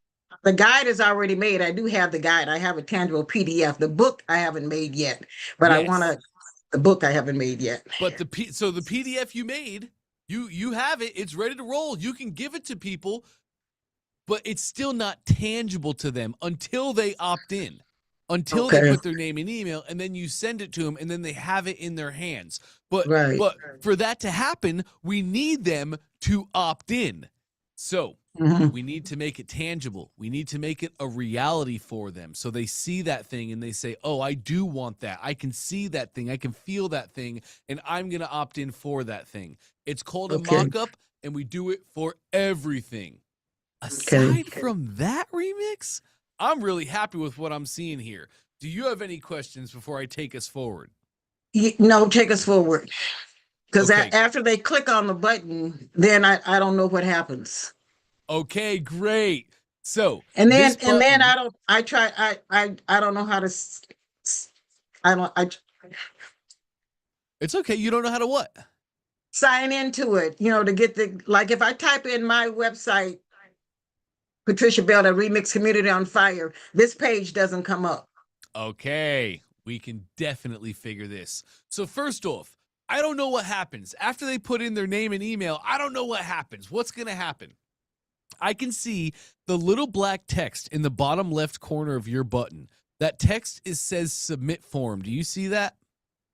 the guide is already made. I do have the guide. I have a tangible PDF. The book I haven't made yet, but I want Yes. to. The book I haven't made yet. But the PDF you made, you have it. It's ready to roll. You can give it to people, but it's still not tangible to them until they opt in, until they Okay. put their name and email, and then you send it to them, and then they have it in their hands. But Right. for that to happen, we need them to opt in. So Mhm. we need to make it tangible. We need to make it a reality for them. So they see that thing and they say, oh, I do want that. I can see that thing. I can feel that thing. And I'm going to opt in for that thing. It's called a Okay. mock-up, and we do it for everything. Aside from that, Remix, I'm really happy with what I'm seeing here. Do you have any questions before I take us forward? No, take us forward. Because Okay. after they click on the button, then I don't know what happens. Okay, great. So And then this button- I don't know how to it's okay. You don't know how to what? sign into it, to get like if I type in my website, Patricia Bell, the Remix Community on Fire, this page doesn't come up. Okay, we can definitely figure this. So first off, I don't know what happens. After they put in their name and email, I don't know what happens. What's going to happen? I can see the little black text in the bottom left corner of your button. That text says submit form. Do you see that?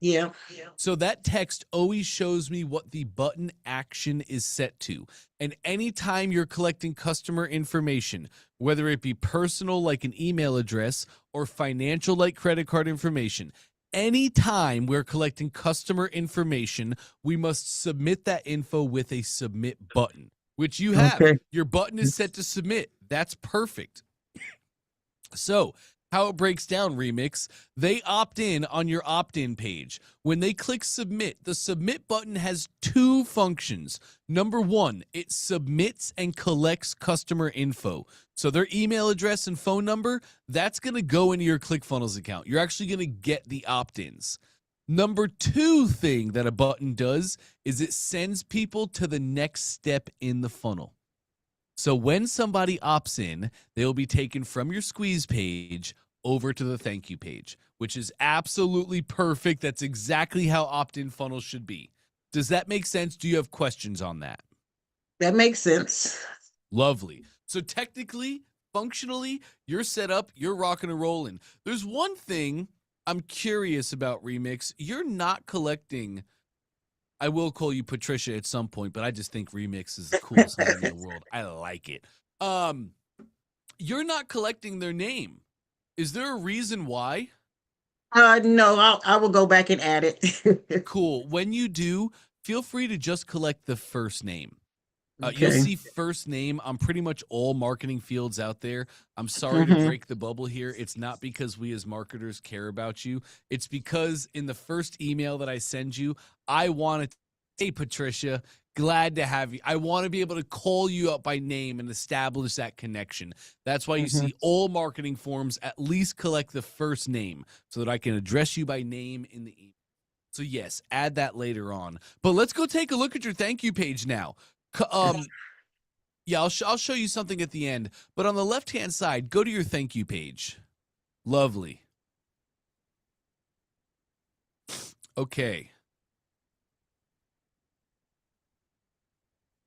Yeah. So that text always shows me what the button action is set to. And anytime you're collecting customer information, whether it be personal like an email address or financial like credit card information, anytime we're collecting customer information, we must submit that info with a submit button, which you have. Okay. Your button is set to submit. That's perfect. So how it breaks down, Remix, they opt in on your opt-in page. When they click submit, the submit button has two functions. Number one, it submits and collects customer info. So their email address and phone number, that's going to go into your ClickFunnels account. You're actually going to get the opt-ins. Number two thing that a button does is it sends people to the next step in the funnel. So when somebody opts in, they'll be taken from your squeeze page over to the thank you page, which is absolutely perfect. That's exactly how opt-in funnels should be. Does that make sense? Do you have questions on that? That makes sense. Lovely. So technically, functionally, you're set up, you're rocking and rolling. There's one thing I'm curious about, Remix. You're not collecting... I will call you Patricia at some point, but I just think Remix is the coolest name in the world. I like it. You're not collecting their name. Is there a reason why? No, I will go back and add it. Cool. When you do, feel free to just collect the first name. You'll Okay. see first name on pretty much all marketing fields out there. I'm sorry to break the bubble here. It's not because we as marketers care about you. It's because in the first email that I send you, I want to, hey, Patricia, glad to have you. I want to be able to call you up by name and establish that connection. That's why you see all marketing forms at least collect the first name so that I can address you by name in the email. So yes, add that later on. But let's go take a look at your thank you page now. Yeah, I'll show you something at the end. But on the left-hand side, go to your thank you page. Lovely. Okay.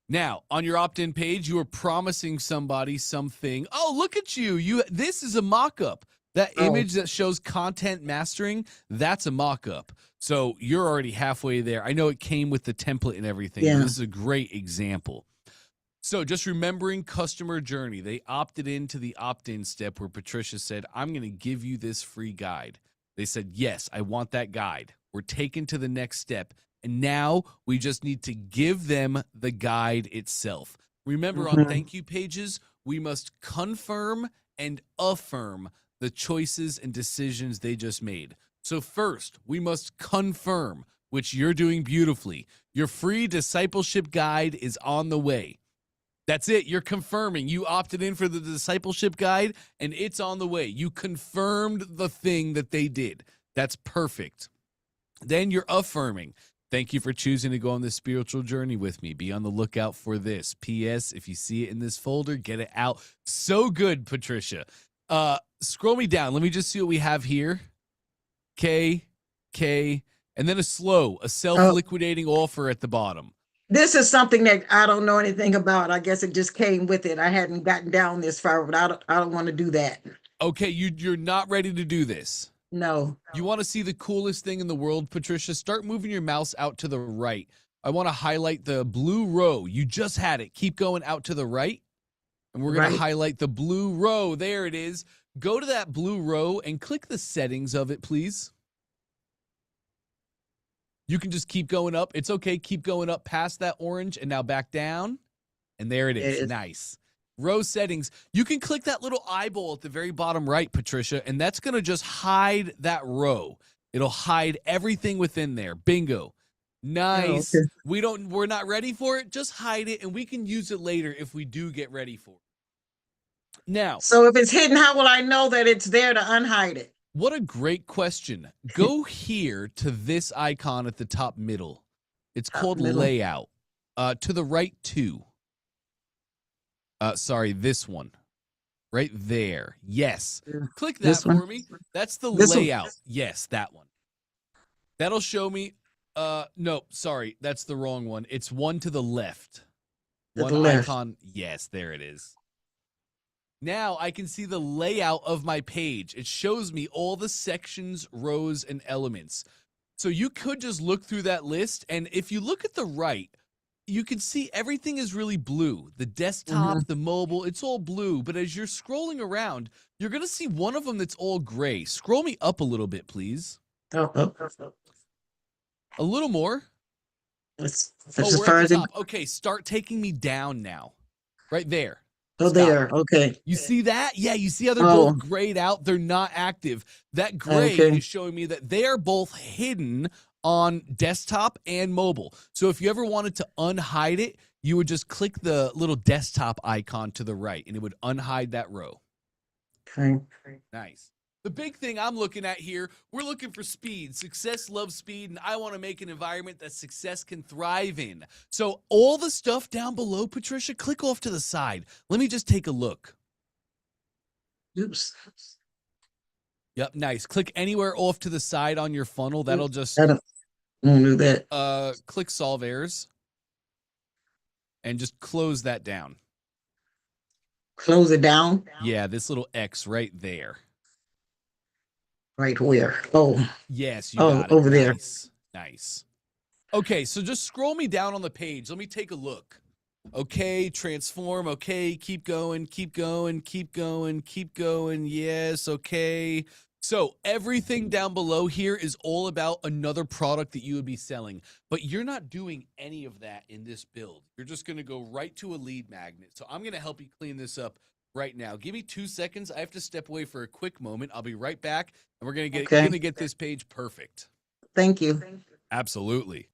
Now, on your opt-in page, you are promising somebody something. Oh, look at you. This is a mock-up. That image that shows content mastering, that's a mock-up. So you're already halfway there. I know it came with the template and everything, but this is a great example. So just remembering customer journey, they opted into the opt-in step where Patricia said, I'm going to give you this free guide. They said, yes, I want that guide. We're taken to the next step. And now we just need to give them the guide itself. Remember, on thank you pages, we must confirm and affirm the choices and decisions they just made. So first, we must confirm, which you're doing beautifully. Your free discipleship guide is on the way. That's it. You're confirming. You opted in for the discipleship guide, and it's on the way. You confirmed the thing that they did. That's perfect. Then you're affirming. Thank you for choosing to go on this spiritual journey with me. Be on the lookout for this. P.S. If you see it in this folder, get it out. So good, Patricia. Scroll me down. Let me just see what we have here. K, and then a self-liquidating offer at the bottom. This is something that I don't know anything about. I guess it just came with it. I hadn't gotten down this far, but I don't want to do that. Okay, you're not ready to do this. No. You want to see the coolest thing in the world, Patricia? Start moving your mouse out to the right. I want to highlight the blue row. You just had it. Keep going out to the right. And we're going to highlight the blue row. There it is. Go to that blue row and click the settings of it, please. You can just keep going up. It's okay. Keep going up past that orange and now back down. And there it is. Nice. Row settings. You can click that little eyeball at the very bottom right, Patricia, and that's going to just hide that row. It'll hide everything within there. Bingo. Nice. Oh, okay. We're not ready for it. Just hide it, and we can use it later if we do get ready for it. Now, so if it's hidden, how will I know that it's there to unhide it? What a great question. Go here to this icon at the top middle. It's called layout. To the right two. Sorry, this one. Right there. Yes. Click that for me. That's the layout. Yes, that one. That'll show me. No, sorry. That's the wrong one. It's one to the left. One icon. Yes, there it is. Now I can see the layout of my page. It shows me all the sections, rows, and elements. So you could just look through that list, and if you look at the right, you can see everything is really blue. The desktop, the mobile, it's all blue. But as you're scrolling around, you're going to see one of them that's all gray. Scroll me up a little bit, please. A little more. That's we're as far at as the top. Okay, start taking me down now. Right there. Oh, Stop. there. Okay. You see that? Yeah, you see how they're both grayed out? They're not active. That gray is showing me that they are both hidden on desktop and mobile. So if you ever wanted to unhide it, you would just click the little desktop icon to the right, and it would unhide that row. Okay. Nice. The big thing I'm looking at here, we're looking for speed. Success loves speed, and I want to make an environment that success can thrive in. So all the stuff down below, Patricia, click off to the side. Let me just take a look. Oops. Yep, nice. Click anywhere off to the side on your funnel. That'll just I don't do that. click solve errors and just close that down. Close it down. Yeah, this little X right there. Right where? Oh. Yes, you got it. Over there. Nice. Okay, so just scroll me down on the page. Let me take a look. Okay, transform. Okay, keep going, keep going, keep going, keep going. Yes, okay. So everything down below here is all about another product that you would be selling, but you're not doing any of that in this build. You're just going to go right to a lead magnet. So I'm going to help you clean this up right now. Give me 2 seconds. I have to step away for a quick moment. I'll be right back, and we're going to get this page perfect. Thank you. Absolutely.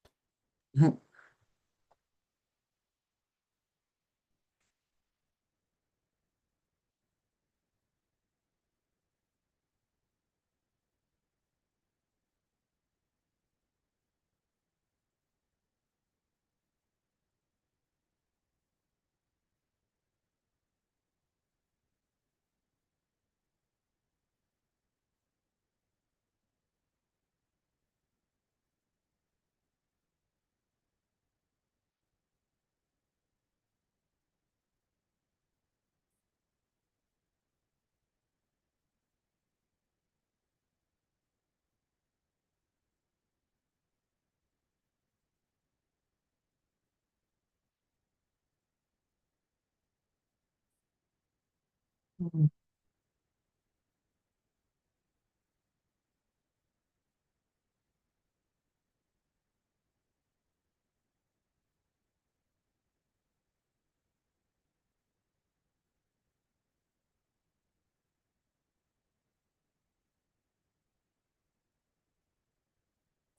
Mhm.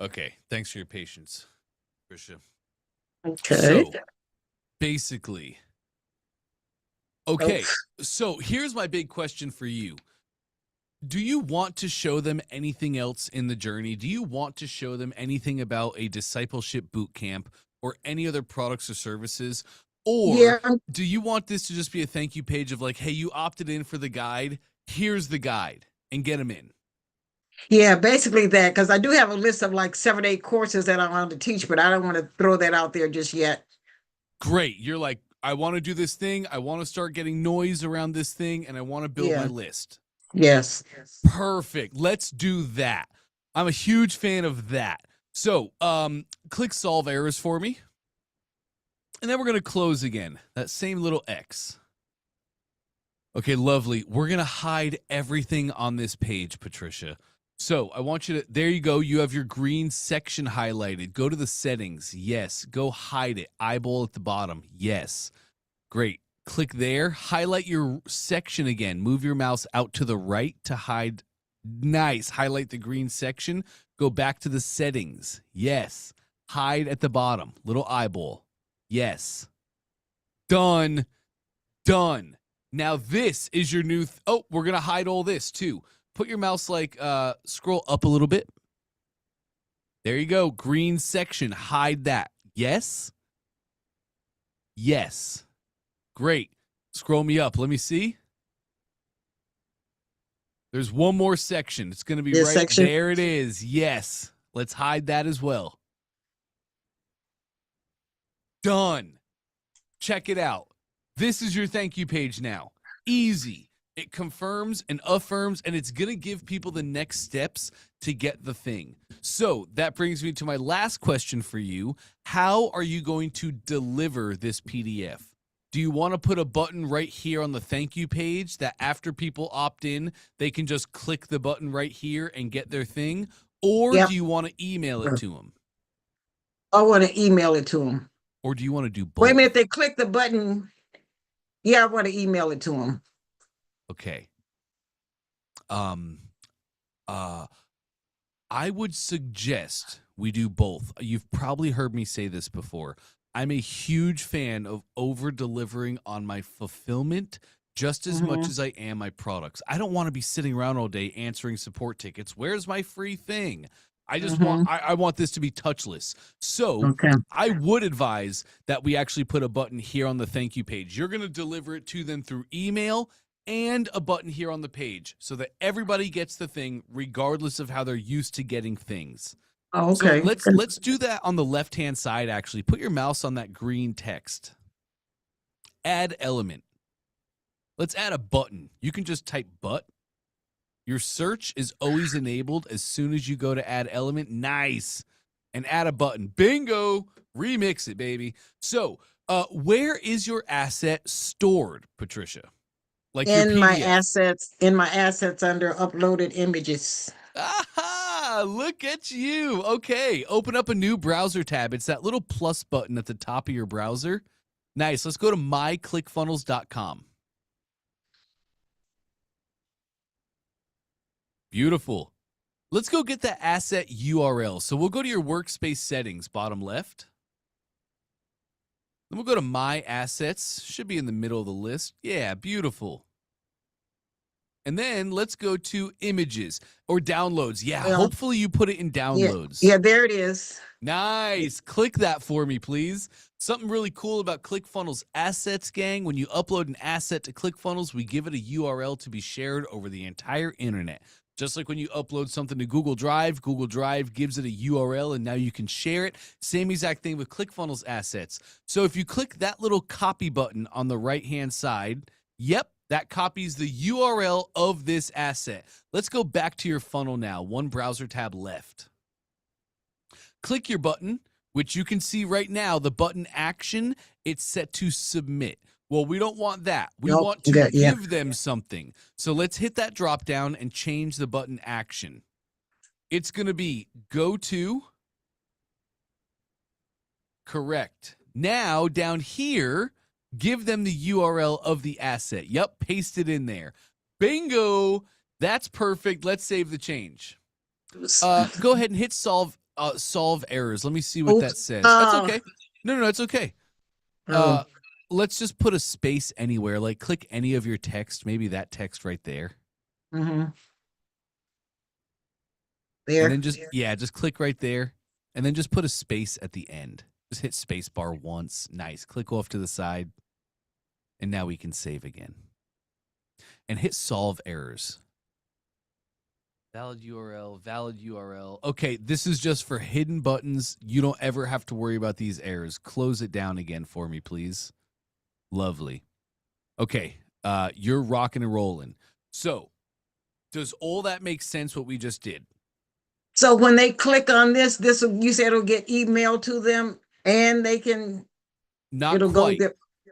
Okay. Thanks for your patience, Tricia. Okay. So basically, Oh, okay. So here's my big question for you. Do you want to show them anything else in the journey? Do you want to show them anything about a discipleship boot camp or any other products or services? Or yeah, do you want this to just be a thank you page of like, hey, you opted in for the guide. Here's the guide, and get them in. yeah, basically that, because I do have a list of like 7, 8 courses that I want to teach, but I don't want to throw that out there just yet. Great. You're like, I want to do this thing. I want to start getting noise around this thing, and I want to build my Yeah. list. Yes. Perfect. Let's do that. I'm a huge fan of that. So, click solve errors for me. And then we're going to close again. That same little X. Okay, lovely. We're going to hide everything on this page, Patricia. So I want you to, there you go. You have your green section highlighted. Go to the settings. Yes. Go hide it. Eyeball at the bottom. Yes. Great. Click there. Highlight your section again. Move your mouse out to the right to hide. Nice. Highlight the green section. Go back to the settings. Yes. Hide at the bottom. Little eyeball. Yes. Done. Done. Now this is your new, oh, we're going to hide all this too. Put your mouse scroll up a little bit. There you go. Green section. Hide that. Yes. Yes. Great. Scroll me up. Let me see. There's one more section. It's going to be This right section? there. It is. Yes. Let's hide that as well. Done. Check it out. This is your thank you page now. Easy. It confirms and affirms, and it's going to give people the next steps to get the thing. So that brings me to my last question for you. How are you going to deliver this PDF? Do you want to put a button right here on the thank you page that after people opt in, they can just click the button right here and get their thing? Or Yep. do you want to email it to them? I want to email it to them. Or do you want to do both? Wait a minute, if they click the button, yeah, I want to email it to them. Okay. I would suggest we do both. You've probably heard me say this before. I'm a huge fan of over-delivering on my fulfillment just as much as I am my products. I don't want to be sitting around all day answering support tickets. Where's my free thing? I just I want this to be touchless. So Okay. I would advise that we actually put a button here on the thank you page. You're going to deliver it to them through email and a button here on the page so that everybody gets the thing regardless of how they're used to getting things. Okay. So let's do that on the left-hand side, actually. Put your mouse on that green text. Add element. Let's add a button. You can just type but. Your search is always enabled as soon as you go to add element. Nice. And add a button. Bingo. Remix it, baby. So where is your asset stored, Patricia? Like your In my PDF. assets under uploaded images. Aha! Look at you. Okay, open up a new browser tab. It's that little plus button at the top of your browser. Nice. Let's go to myclickfunnels.com. Beautiful. Let's go get that asset URL. So we'll go to your workspace settings, bottom left. Then we'll go to My Assets. Should be in the middle of the list. Yeah, beautiful. And then let's go to Images or Downloads. Yeah, Yeah. hopefully you put it in Downloads. Yeah, there it is. Nice. Click that for me, please. Something really cool about ClickFunnels Assets, gang. When you upload an asset to ClickFunnels, we give it a URL to be shared over the entire internet. Just like when you upload something to Google Drive gives it a URL and now you can share it. Same exact thing with ClickFunnels Assets. So if you click that little copy button on the right-hand side, yep, that copies the URL of this asset. Let's go back to your funnel now. One browser tab left. Click your button, which you can see right now, the button action, it's set to submit. Well, we don't want that. We Nope, want to good, yeah. give them something. So let's hit that drop down and change the button action. It's going to be go to. Correct. Now down here, give them the URL of the asset. Yep, paste it in there. Bingo. That's perfect. Let's save the change. Go ahead and hit solve errors. Let me see what that Oops. says. That's okay. No, it's okay. Oh, Let's just put a space anywhere. Like click any of your text, maybe that text right there. mhm. There. And then just click right there. And then just put a space at the end. Just hit space bar once. Nice. Click off to the side. And now we can save again. And hit solve errors. Valid URL. Okay, this is just for hidden buttons. You don't ever have to worry about these errors. Close it down again for me, please. Lovely. Okay, you're rocking and rolling. So, does all that make sense what we just did? So when they click on this, you said it'll get emailed to them and they can, Not it'll quite. go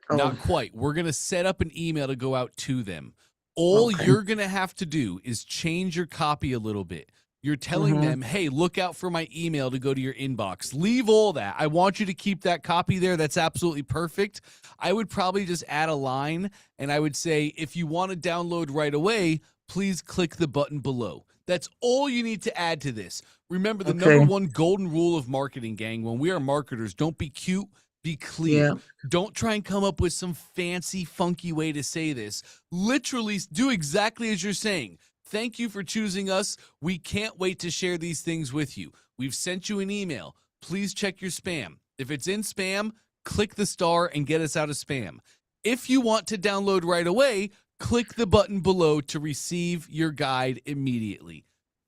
there. Not quite. We're going to set up an email to go out to them. All Okay. you're going to have to do is change your copy a little bit. You're telling them, hey, look out for my email to go to your inbox. Leave all that. I want you to keep that copy there. That's absolutely perfect. I would probably just add a line, and I would say, if you want to download right away, please click the button below. That's all you need to add to this. Remember, the number one golden rule of marketing, gang, when we are marketers, don't be cute, be clear. Yeah. Don't try and come up with some fancy, funky way to say this. Literally do exactly as you're saying. Thank you for choosing us. We can't wait to share these things with you. We've sent you an email. Please check your spam. If it's in spam, click the star and get us out of spam. If you want to download right away, click the button below to receive your guide immediately.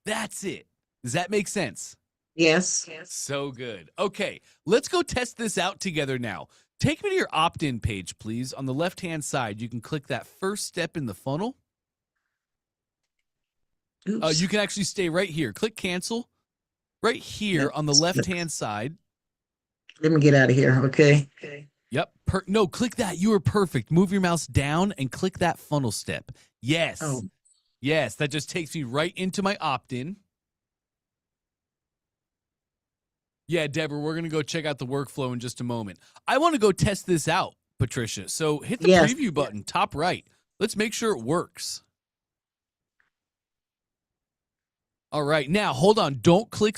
That's it. Does that make sense? Yes. So good. Okay, let's go test this out together now. Take me to your opt-in page, please. On the left-hand side, you can click that first step in the funnel. You can actually stay right here. Click cancel. Right here on the left-hand side. Let me get out of here, okay? Yep. No, click that. You are perfect. Move your mouse down and click that funnel step. Yes. Oh. Yes, that just takes me right into my opt-in. Yeah, Deborah, we're going to go check out the workflow in just a moment. I want to go test this out, Patricia. So hit the preview button, top right. Let's make sure it works. All right, now hold on. Don't click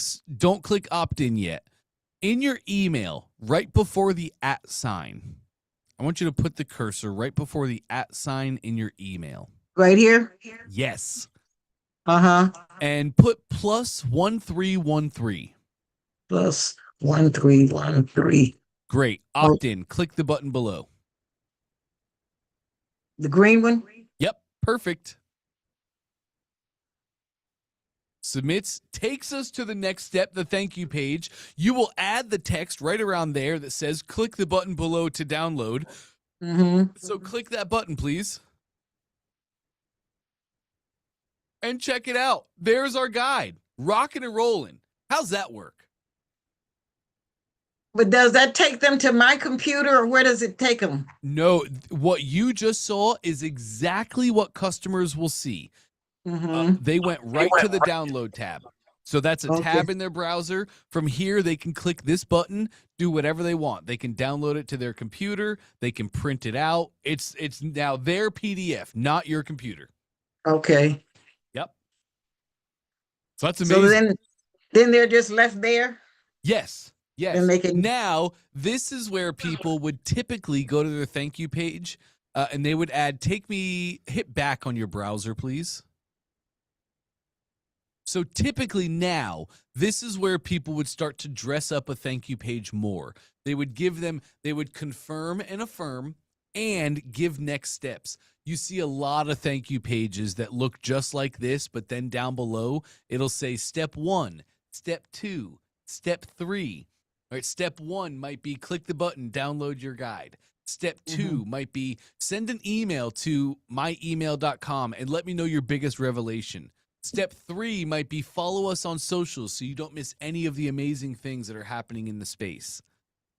opt-in yet. In your email, right before the @ sign, I want you to put the cursor right before the @ sign in your email. Right here? Yes. And put +1313. +1313. Great. Opt in. Click the button below. The green one? Yep. Perfect. Submits, takes us to the next step, the thank you page. You will add the text right around there that says click the button below to download. So click that button, please. And check it out. There's our guide. Rocking and rolling. How's that work? But does that take them to my computer or where does it take them? No, what you just saw is exactly what customers will see. They went right to the download tab. So that's a Okay. tab in their browser. From here, they can click this button, do whatever they want. They can download it to their computer. They can print it out. It's now their PDF, not your computer. Okay. Yep. So that's So amazing. then they're just left there? Yes. Yes. And they can- Now, this is where people would typically go to their thank you page and they would add, hit back on your browser, please. So typically now, this is where people would start to dress up a thank you page more. They would confirm and affirm and give next steps. You see a lot of thank you pages that look just like this, but then down below, it'll say step 1, step 2, step 3. All right, step 1 might be click the button, download your guide. Step 2 might be send an email to myemail.com and let me know your biggest revelation. Step 3 might be follow us on socials so you don't miss any of the amazing things that are happening in the space.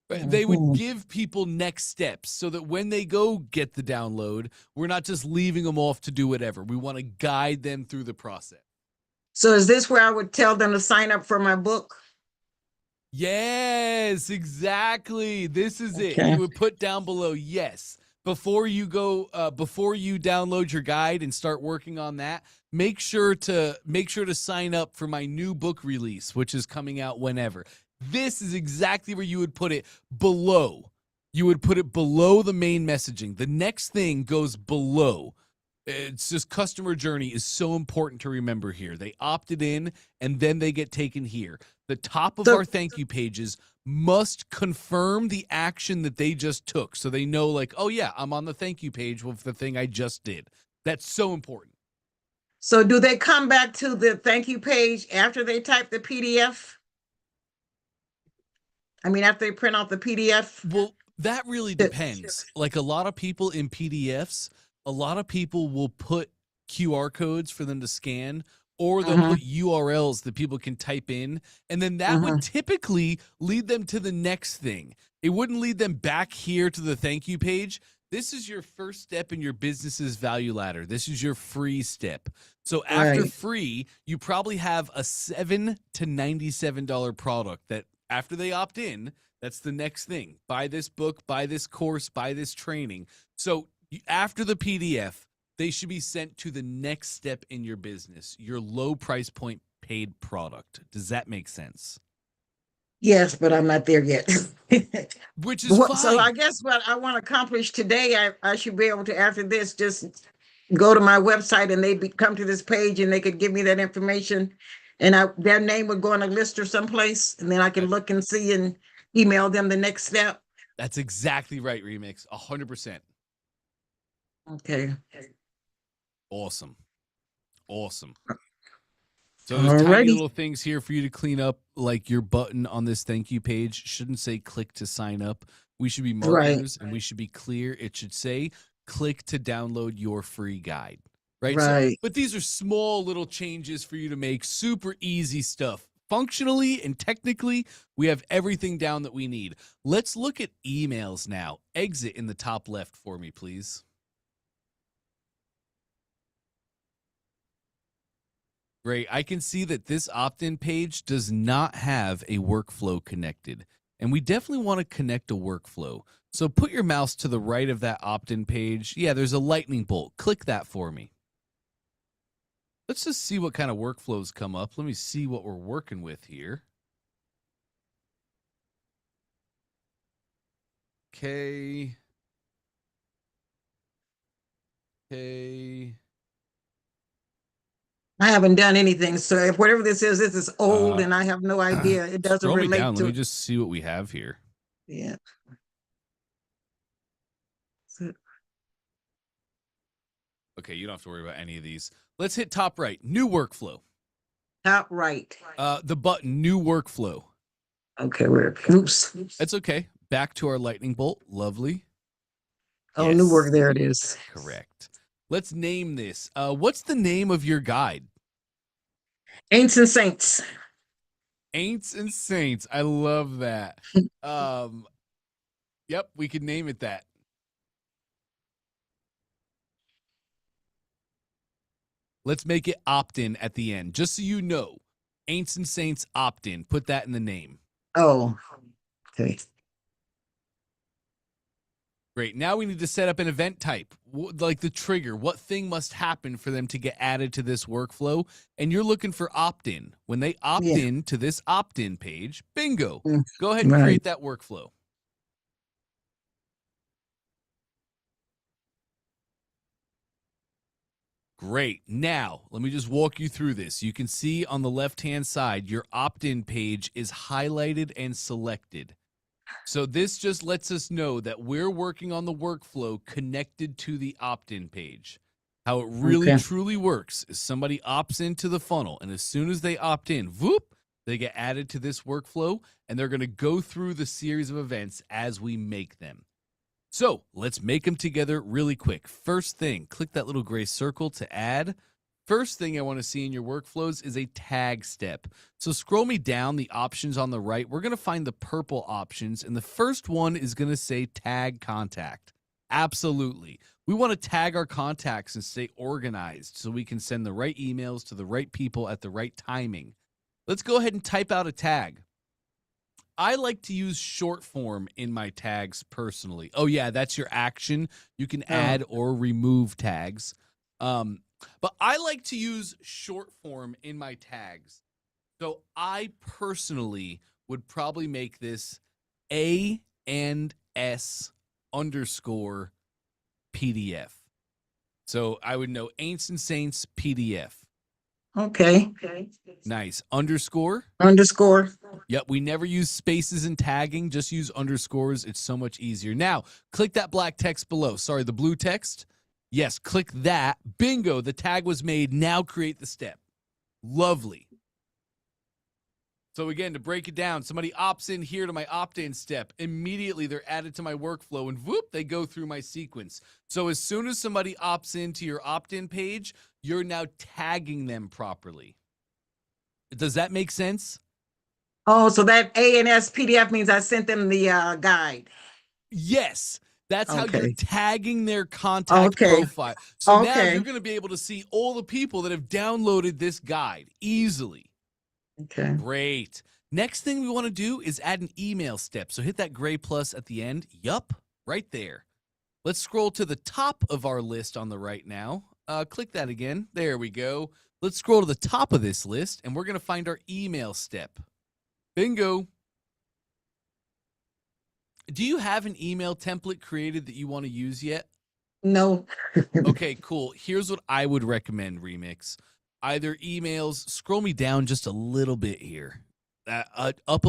They would give people next steps so that when they go get the download, we're not just leaving them off to do whatever. We want to guide them through the process. So is this where I would tell them to sign up for my book? Yes, exactly. This is it. Okay. You would put down below, yes. Before you go, before you download your guide and start working on that, make sure to sign up for my new book release, which is coming out whenever. This is exactly where you would put it below. You would put it below the main messaging. The next thing goes below. It's just customer journey is so important to remember here. They opted in and then they get taken here. The top of our thank you pages must confirm the action that they just took. So they know like, oh yeah, I'm on the thank you page with the thing I just did. That's so important. So do they come back to the thank you page after they type the PDF? I mean, after they print out the PDF? Well, that really depends. Like a lot of people in PDFs, a lot of people will put QR codes for them to scan, or they'll put URLs that people can type in, and then that would typically lead them to the next thing. It wouldn't lead them back here to the thank you page. This is your first step in your business's value ladder. This is your free step. So after free, you probably have a $7 to $97 product that after they opt in, that's the next thing. Buy this book, buy this course, buy this training. So after the PDF, they should be sent to the next step in your business, your low price point paid product. Does that make sense? Yes, but I'm not there yet. Which is fine. So I guess what I want to accomplish today, I should be able to, after this, just go to my website and they come to this page and they could give me that information. And their name would go on a list or someplace, and then I can look and see and email them the next step. That's exactly right, Remix. 100%. Okay. Awesome. Awesome. So there's tiny Alrighty. little things here for you to clean up, like your button on this thank you page shouldn't say click to sign up. We should be marketers and we should be clear. It should say click to download your free guide. Right? So, but these are small little changes for you to make, super easy stuff. Functionally and technically, we have everything down that we need. Let's look at emails now. Exit in the top left for me, please. Great. I can see that this opt-in page does not have a workflow connected, and we definitely want to connect a workflow. So put your mouse to the right of that opt-in page. Yeah, there's a lightning bolt. Click that for me. Let's just see what kind of workflows come up. Let me see what we're working with here. Okay. Okay. I haven't done anything. So if whatever this is old and I have no idea. It doesn't scroll me relate down. to. Let me just see what we have here. Yeah. Okay, you don't have to worry about any of these. Let's hit top right. New workflow. Top right. The button, new workflow. Okay, oops. That's okay. Back to our lightning bolt. Lovely. Oh, new work. There it is. Correct. Let's name this. What's the name of your guide? Ancient Saints. Aints and Saints. I love that. Yep, we could name it that. Let's make it opt-in at the end, just so you know. Aints and Saints opt-in. Put that in the name. Oh, okay. Great. Now we need to set up an event type, like the trigger. What thing must happen for them to get added to this workflow? And you're looking for opt-in. When they opt Yeah. in to this opt-in page, bingo. Mm, Go ahead and right. create that workflow. Great. Now, let me just walk you through this. You can see on the left-hand side, your opt-in page is highlighted and selected. So this just lets us know that we're working on the workflow connected to the opt-in page. How it really Okay. truly works is somebody opts into the funnel, and as soon as they opt in, whoop, they get added to this workflow, and they're going to go through the series of events as we make them. So let's make them together really quick. First thing, click that little gray circle to add. First thing I want to see in your workflows is a tag step. So scroll me down the options on the right. We're going to find the purple options, and the first one is going to say tag contact. Absolutely. We want to tag our contacts and stay organized so we can send the right emails to the right people at the right timing. Let's go ahead and type out a tag. I like to use short form in my tags personally. Oh yeah, that's your action. You can add or remove tags. But I like to use short form in my tags. So I personally would probably make this A and S underscore PDF. So I would know Aints and Saints PDF. Okay. Nice. Underscore. Underscore. Yep, we never use spaces in tagging, just use underscores. It's so much easier. Now, click that black text below. Sorry, the blue text. Yes, click that. Bingo, the tag was made. Now create the step. Lovely. So again, to break it down, somebody opts in here to my opt-in step. Immediately, they're added to my workflow, and whoop, they go through my sequence. So as soon as somebody opts into your opt-in page, you're now tagging them properly. Does that make sense? Oh, so that ANS PDF means I sent them the guide. Yes. That's how you're Okay. tagging their contact Okay. profile. So now Okay. you're going to be able to see all the people that have downloaded this guide easily. Okay. Great. Next thing we want to do is add an email step. So hit that gray plus at the end. Yup, right there. Let's scroll to the top of our list on the right now. Click that again. There we go. Let's scroll to the top of this list, and we're going to find our email step. Bingo. Do you have an email template created that you want to use yet? No. Okay, cool. Here's what I would recommend, Remix. Either emails, scroll me down just a little bit here. Up a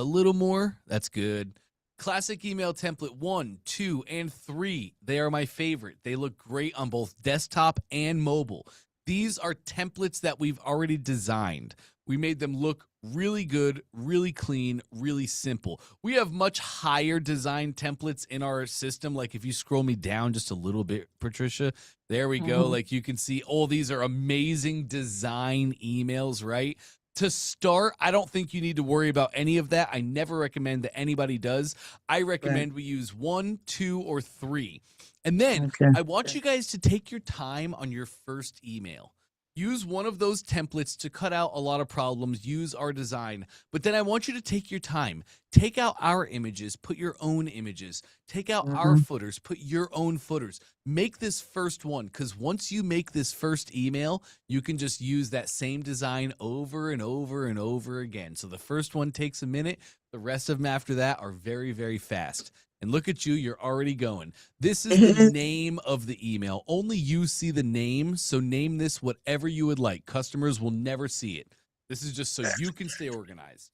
little more. That's good. Classic email template 1, 2, and 3. They are my favorite. They look great on both desktop and mobile. These are templates that we've already designed. We made them look really good, really clean, really simple. We have much higher design templates in our system. Like if you scroll me down just a little bit, Patricia, there we go. Mhm. Like you can see all these are amazing design emails, right? To start, I don't think you need to worry about any of that. I never recommend that anybody does. I recommend we use 1, 2, or 3. And then Okay. I want you guys to take your time on your first email. Use one of those templates to cut out a lot of problems. Use our design. But then I want you to take your time. Take out our images. Put your own images. Take out our footers. Put your own footers. Make this first one, because once you make this first email, you can just use that same design over and over and over again. So the first one takes a minute. The rest of them after that are very, very fast. And look at you, you're already going. This is the name of the email. Only you see the name, so name this whatever you would like. Customers will never see it. This is just so you can stay organized.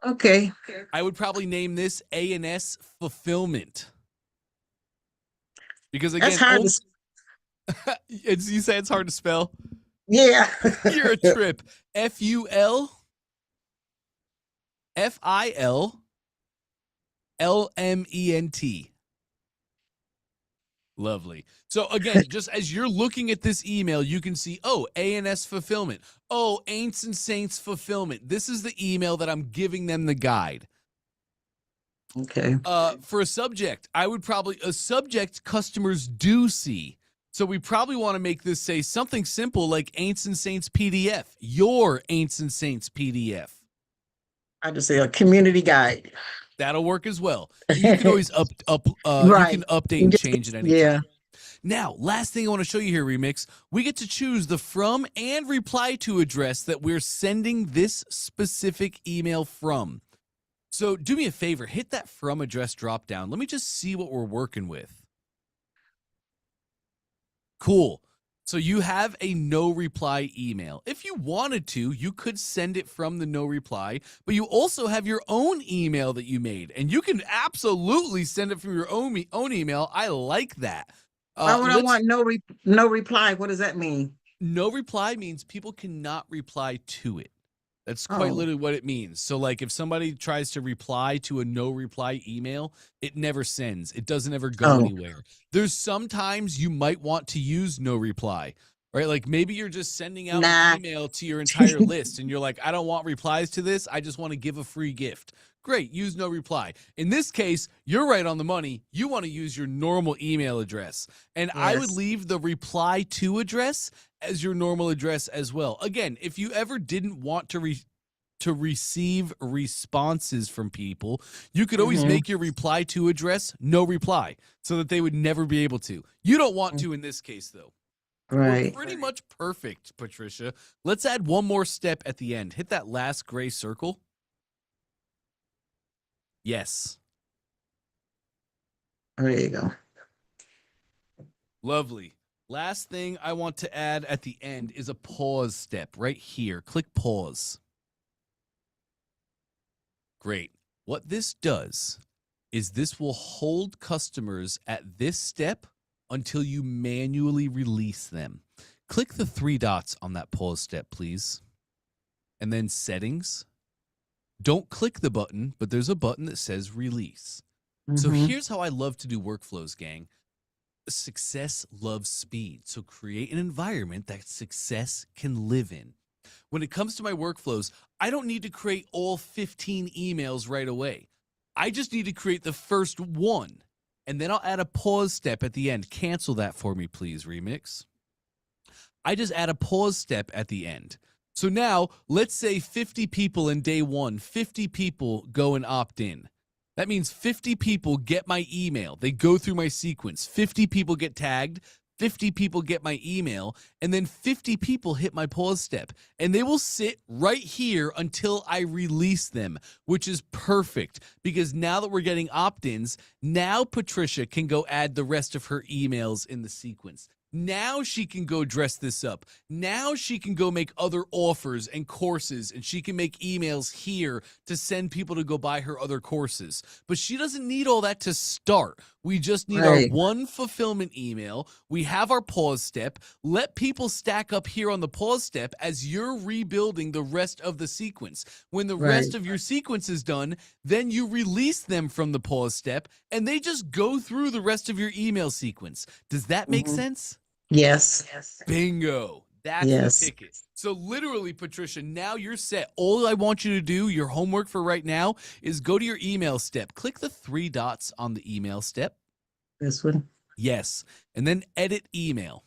Okay. I would probably name this A&S Fulfillment. Because again, That's hard you say it's hard to spell? Yeah. You're a trip. FULFILLMENT. Lovely. So again, just as you're looking at this email, you can see, oh, ANS fulfillment. Oh, Aints and Saints fulfillment. This is the email that I'm giving them the guide. Okay. For a subject, I would probably, a subject customers do see. So we probably want to make this say something simple like Aints and Saints PDF, your Aints and Saints PDF. I just say a community guide. That'll work as well. And you can always you Right. can update and change it anytime. Yeah. Now, last thing I want to show you here, Remix, we get to choose the from and reply to address that we're sending this specific email from. So do me a favor, hit that from address drop down. Let me just see what we're working with. Cool. So you have a no reply email. If you wanted to, you could send it from the no reply, but you also have your own email that you made, and you can absolutely send it from your own email. I like that. Why would I want no reply? What does that mean? No reply means people cannot reply to it. That's quite Oh. literally what it means. So like if somebody tries to reply to a no reply email, it never sends. It doesn't ever go Oh. anywhere. There's sometimes you might want to use no reply, right? Like maybe you're just sending out Nah. an email to your entire list and you're like, I don't want replies to this. I just want to give a free gift. Great, use no reply. In this case, you're right on the money. You want to use your normal email address. And I would Yes. leave the reply to address as your normal address as well. Again, if you ever didn't want to receive responses from people, you could always Mhm. make your reply to address no reply so that they would never be able to. You don't want to in this case, though. Right. We're pretty much perfect, Patricia. Let's add one more step at the end. Hit that last gray circle. Yes. There you go. Lovely. Last thing I want to add at the end is a pause step right here. Click pause. Great. What this does is this will hold customers at this step until you manually release them. Click the 3 dots on that pause step, please. And then settings. Don't click the button, but there's a button that says release. So Mhm. here's how I love to do workflows, gang. Success loves speed. So create an environment that success can live in. When it comes to my workflows, I don't need to create all 15 emails right away. I just need to create the first one. And then I'll add a pause step at the end. Cancel that for me, please, Remix. I just add a pause step at the end. So now, let's say 50 people in day 1, 50 people go and opt in. That means 50 people get my email. They go through my sequence. 50 people get tagged. 50 people get my email. And then 50 people hit my pause step. And they will sit right here until I release them, which is perfect. Because now that we're getting opt-ins, now Patricia can go add the rest of her emails in the sequence. Now she can go dress this up. Now she can go make other offers and courses, and she can make emails here to send people to go buy her other courses. But she doesn't need all that to start. We just need Right. our one fulfillment email. We have our pause step. Let people stack up here on the pause step as you're rebuilding the rest of the sequence. When the rest Right. of your sequence is done, then you release them from the pause step, and they just go through the rest of your email sequence. Does that make Mhm. sense? Yes. Bingo. That's Yes. the ticket. So literally, Patricia, now you're set. All I want you to do, your homework for right now, is go to your email step. Click the 3 dots on the email step. This one. Yes. And then edit email.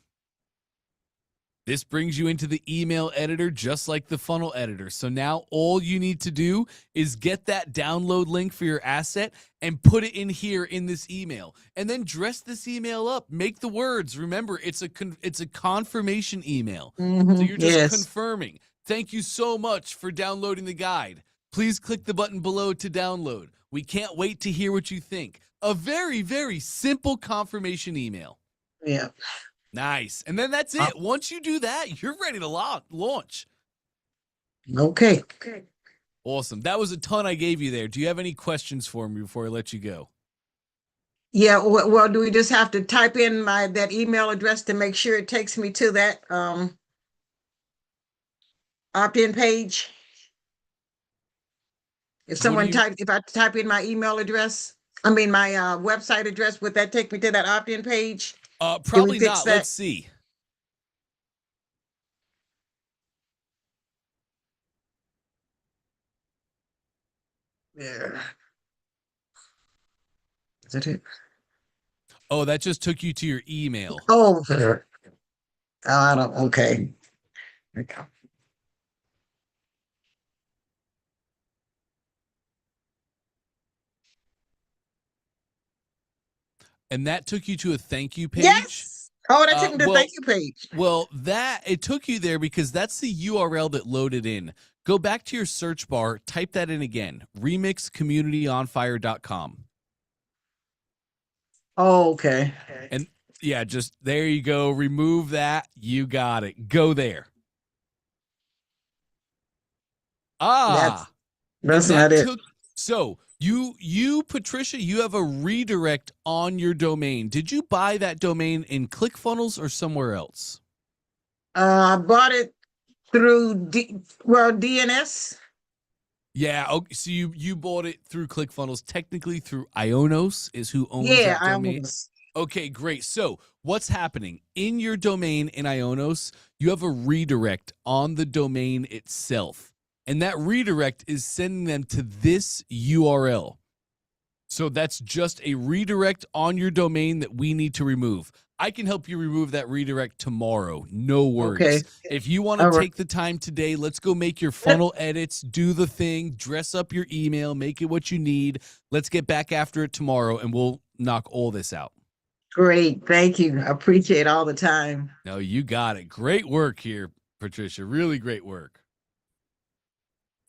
This brings you into the email editor just like the funnel editor. So now all you need to do is get that download link for your asset and put it in here in this email. And then dress this email up. Make the words. Remember, it's a confirmation email. So Mhm. you're just Yes. confirming. Thank you so much for downloading the guide. Please click the button below to download. We can't wait to hear what you think. A very, very simple confirmation email. Yeah. Nice. And then that's it. Once you do that, you're ready to launch. Okay. Awesome. That was a ton I gave you there. Do you have any questions for me before I let you go? Yeah. Well, do we just have to type in that email address to make sure it takes me to that opt-in page? If What do someone you- if I type in my email address, I mean, my website address, would that take me to that opt-in page? Probably fix not. that? Let's see. Yeah. Is that it? Oh, that just took you to your email. Oh, I don't, okay. Okay. And that took you to a thank you page. Yes. Oh, that took me to the well- thank you page. Well, it took you there because that's the URL that loaded in. Go back to your search bar, type that in again, remixcommunityonfire.com. Oh, okay. And yeah, just there you go. Remove that. You got it. Go there. That's and not that it. So you, Patricia, you have a redirect on your domain. Did you buy that domain in ClickFunnels or somewhere else? I bought it through DNS. Yeah. Okay. So you bought it through ClickFunnels. Technically, through Ionos is who owns Yeah, that I domain. almost. Okay, great. So what's happening in your domain in Ionos? You have a redirect on the domain itself, and that redirect is sending them to this URL. So that's just a redirect on your domain that we need to remove. I can help you remove that redirect tomorrow. No worries. Okay. If you want to All right. take the time today, let's go make your funnel edits, do the thing, dress up your email, make it what you need. Let's get back after it tomorrow, and we'll knock all this out. Great. Thank you. I appreciate all the time. No, you got it. Great work here, Patricia. Really great work.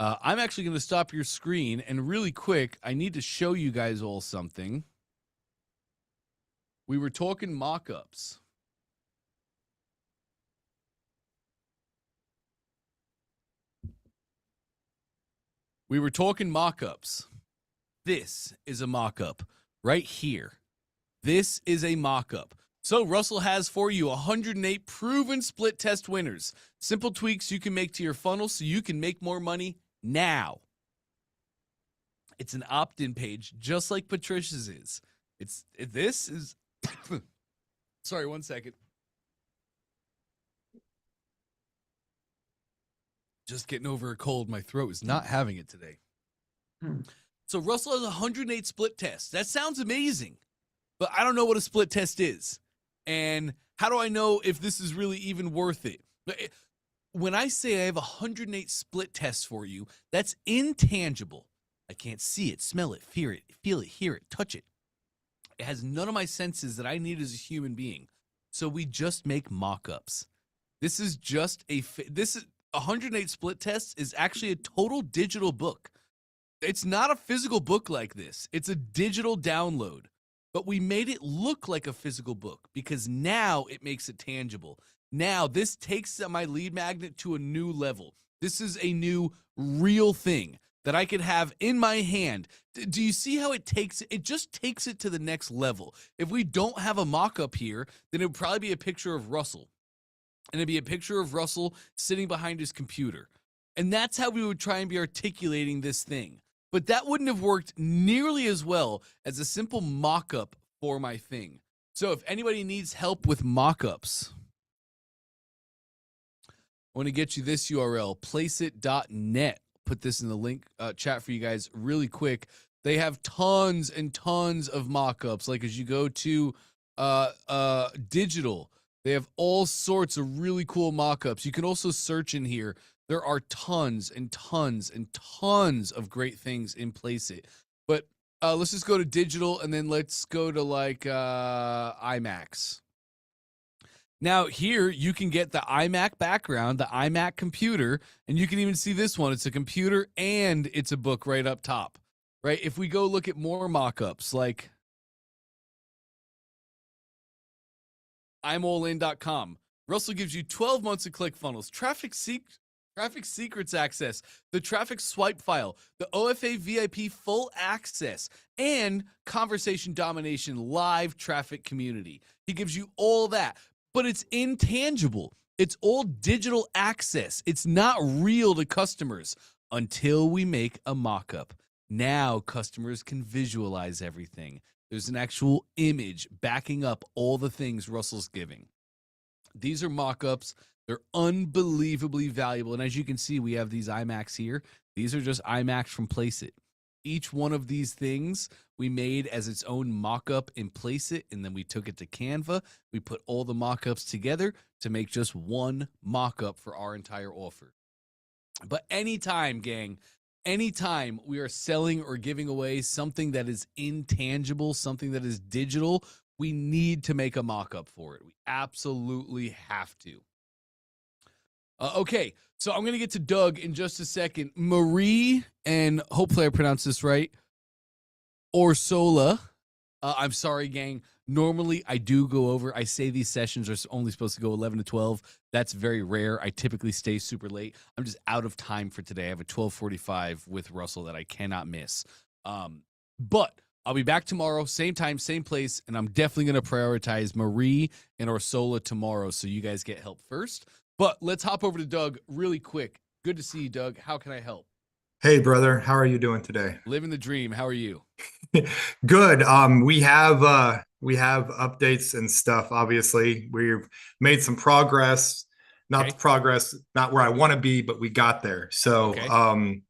I'm actually going to stop your screen, and really quick, I need to show you guys all something. We were talking mock-ups. This is a mock-up right here. This is a mock-up. So Russell has for you 108 proven split test winners. Simple tweaks you can make to your funnel so you can make more money now. It's an opt-in page, just like Patricia's is. This is, sorry, 1 second. Just getting over a cold. My throat is not having it today. So Russell has 108 split tests. That sounds amazing, but I don't know what a split test is. And how do I know if this is really even worth it? When I say I have 108 split tests for you, that's intangible. I can't see it, smell it, feel it, hear it, touch it. It has none of my senses that I need as a human being. So we just make mock-ups. This is just 108 split tests is actually a total digital book. It's not a physical book like this. It's a digital download. But we made it look like a physical book because now it makes it tangible. Now this takes my lead magnet to a new level. This is a new real thing that I could have in my hand. Do you see how it just takes it to the next level? If we don't have a mock-up here, then it would probably be a picture of Russell. And it'd be a picture of Russell sitting behind his computer. And that's how we would try and be articulating this thing. But that wouldn't have worked nearly as well as a simple mock-up for my thing. So if anybody needs help with mock-ups, I want to get you this URL, placeit.net. Put this in the link chat for you guys really quick. They have tons and tons of mock-ups. Like as you go to digital, they have all sorts of really cool mock-ups. You can also search in here. There are tons and tons and tons of great things in Placeit. But let's just go to digital and then let's go to like iMacs. Now here you can get the iMac background, the iMac computer, and you can even see this one. It's a computer and it's a book right up top, right? If we go look at more mock-ups like I'mAllIn.com, Russell gives you 12 months of ClickFunnels, traffic secrets access, the traffic swipe file, the OFA VIP full access, and conversation domination live traffic community. He gives you all that, but it's intangible. It's all digital access. It's not real to customers until we make a mock-up. Now customers can visualize everything. There's an actual image backing up all the things Russell's giving. These are mock-ups. They're unbelievably valuable. And as you can see, we have these iMacs here. These are just iMacs from Placeit. Each one of these things we made as its own mock-up in Placeit, and then we took it to Canva. We put all the mock-ups together to make just one mock-up for our entire offer. But anytime, gang, anytime we are selling or giving away something that is intangible, something that is digital, we need to make a mock-up for it. We absolutely have to. Okay, so I'm going to get to Doug in just a second. Marie, and hopefully I pronounced this right, Orsola. I'm sorry, gang. Normally, I do go over. I say these sessions are only supposed to go 11 to 12. That's very rare. I typically stay super late. I'm just out of time for today. I have a 12:45 with Russell that I cannot miss. But I'll be back tomorrow, same time, same place, and I'm definitely going to prioritize Marie and Orsola tomorrow so you guys get help first. But let's hop over to Doug really quick. Good to see you, Doug. How can I help? Hey, brother. How are you doing today? Living the dream. How are you? Good. We have updates and stuff. Obviously, we've made some progress. Not Okay. the progress, not where I want to be, but we got there. So, Okay.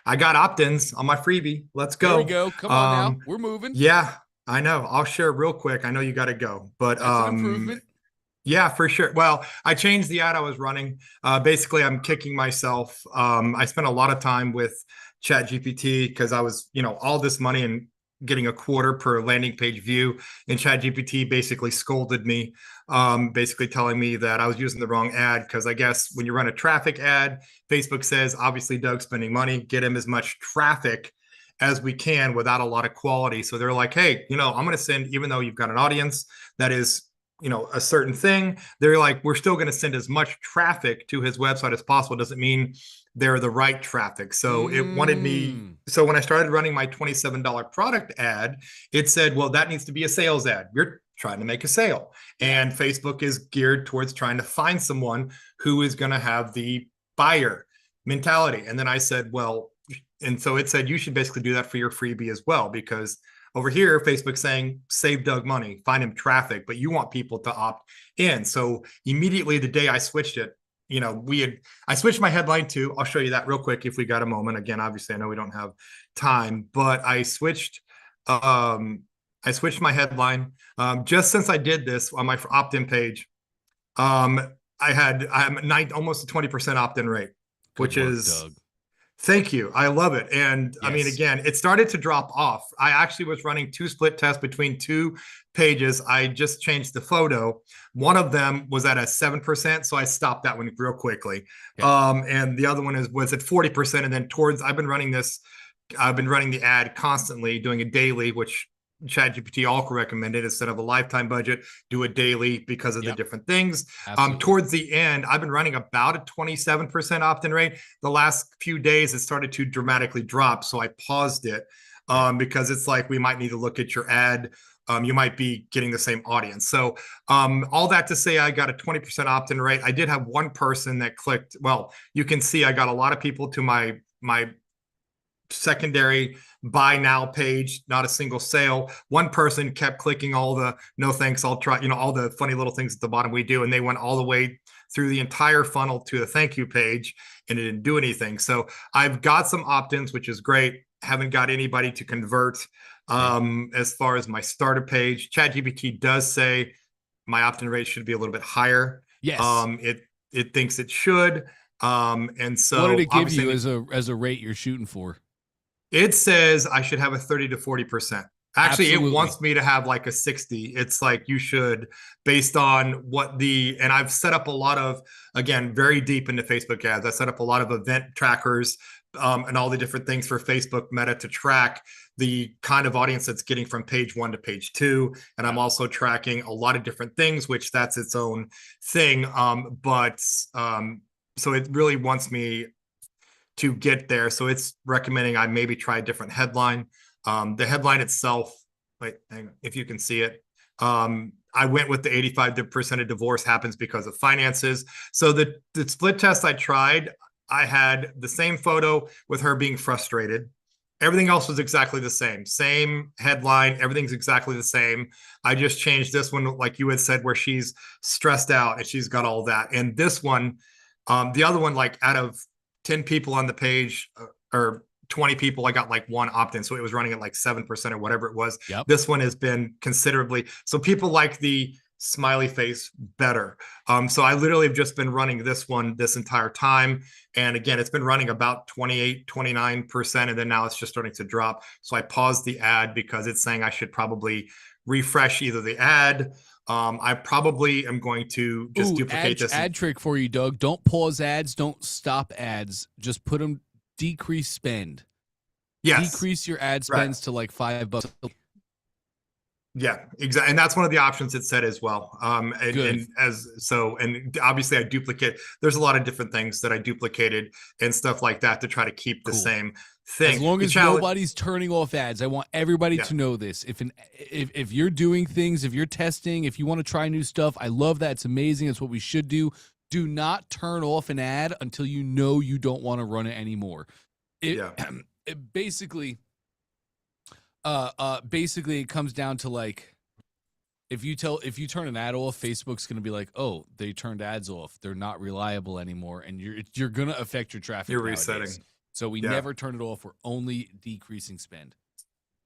I got opt-ins on my freebie. Let's go. There we go. Come on now. We're moving. Yeah, I know. I'll share real quick. I know you got to go, but That's an improvement. yeah, for sure. Well, I changed the ad I was running. Basically, I'm kicking myself. I spent a lot of time with ChatGPT because I was, all this money and getting a quarter per landing page view. And ChatGPT basically scolded me, basically telling me that I was using the wrong ad because I guess when you run a traffic ad, Facebook says, obviously, Doug's spending money, get him as much traffic as we can without a lot of quality. So they're like, hey, I'm going to send, even though you've got an audience that is a certain thing, they're like, we're still going to send as much traffic to his website as possible. Doesn't mean they're the right traffic. So it wanted me. So when I started running my $27 product ad, it said, well, that needs to be a sales ad. You're trying to make a sale. And Facebook is geared towards trying to find someone who is going to have the buyer mentality. And then I said, well, and so it said, you should basically do that for your freebie as well, because over here, Facebook's saying, save Doug money, find him traffic, but you want people to opt in. So immediately the day I switched it, I switched my headline to, I'll show you that real quick if we got a moment. Again, obviously, I know we don't have time, but I switched my headline. Just since I did this on my opt-in page, I'm almost a 20% opt-in rate, which is Doug. Thank you. I love it. And yes. I mean, again, it started to drop off. I actually was running 2 split tests between 2 pages. I just changed the photo. One of them was at a 7%. So I stopped that one real quickly. Okay. And the other one was at 40%. And then I've been running the ad constantly, doing a daily, which ChatGPT also recommended. Instead of a lifetime budget, do a daily because of the different things. Towards the end, I've been running about a 27% opt-in rate. The last few days, it started to dramatically drop. So I paused it because it's like, we might need to look at your ad. You might be getting the same audience. So all that to say, I got a 20% opt-in rate. I did have one person that clicked. Well, you can see I got a lot of people to my secondary buy now page, not a single sale. One person kept clicking all the no thanks, I'll try, all the funny little things at the bottom we do. And they went all the way through the entire funnel to the thank you page and it didn't do anything. So I've got some opt-ins, which is great. Haven't got anybody to convert. As far as my starter page, ChatGPT does say my opt-in rate should be a little bit higher. Yes. It thinks it should. And so what did it give you as a rate you're shooting for? It says I should have a 30 to 40%. Actually, Absolutely. It wants me to have like a 60. It's like you should, based on and I've set up a lot of, again, very deep into Facebook ads. I set up a lot of event trackers and all the different things for Facebook Meta to track the kind of audience that's getting from page 1 to page 2. And I'm also tracking a lot of different things, which that's its own thing. So it really wants me to get there. So it's recommending I maybe try a different headline. The headline itself, hang on, if you can see it, I went with the 85% of divorce happens because of finances. So the split test I tried, I had the same photo with her being frustrated. Everything else was exactly the same headline. Everything's exactly the same. I just changed this one, like you had said, where she's stressed out and she's got all that. And this one, the other one, like out of 10 people on the page or 20 people, I got like one opt-in. So it was running at like 7% or whatever it was. Yep. This one has been considerably. So people like the smiley face better. So I literally have just been running this one this entire time. And again, it's been running about 28, 29%. And then now it's just starting to drop. So I paused the ad because it's saying I should probably refresh either the ad. I probably am going to just duplicate this. Ad trick for you, Doug. Don't pause ads. Don't stop ads. Just put them, decrease spend. Yes. Decrease your ad spends to like $5. Yeah, exactly. And that's one of the options it said as well. And obviously I duplicate, there's a lot of different things that I duplicated and stuff like that to try to keep the same thing. As long as nobody's turning off ads, I want everybody to know this. If you're doing things, if you're testing, if you want to try new stuff, I love that. It's amazing. It's what we should do. Do not turn off an ad until you know you don't want to run it anymore. Basically it comes down to like, if you turn an ad off, Facebook's going to be like, oh, they turned ads off. They're not reliable anymore. And you're going to affect your traffic. You're nowadays. resetting. So we never turn it off. We're only decreasing spend.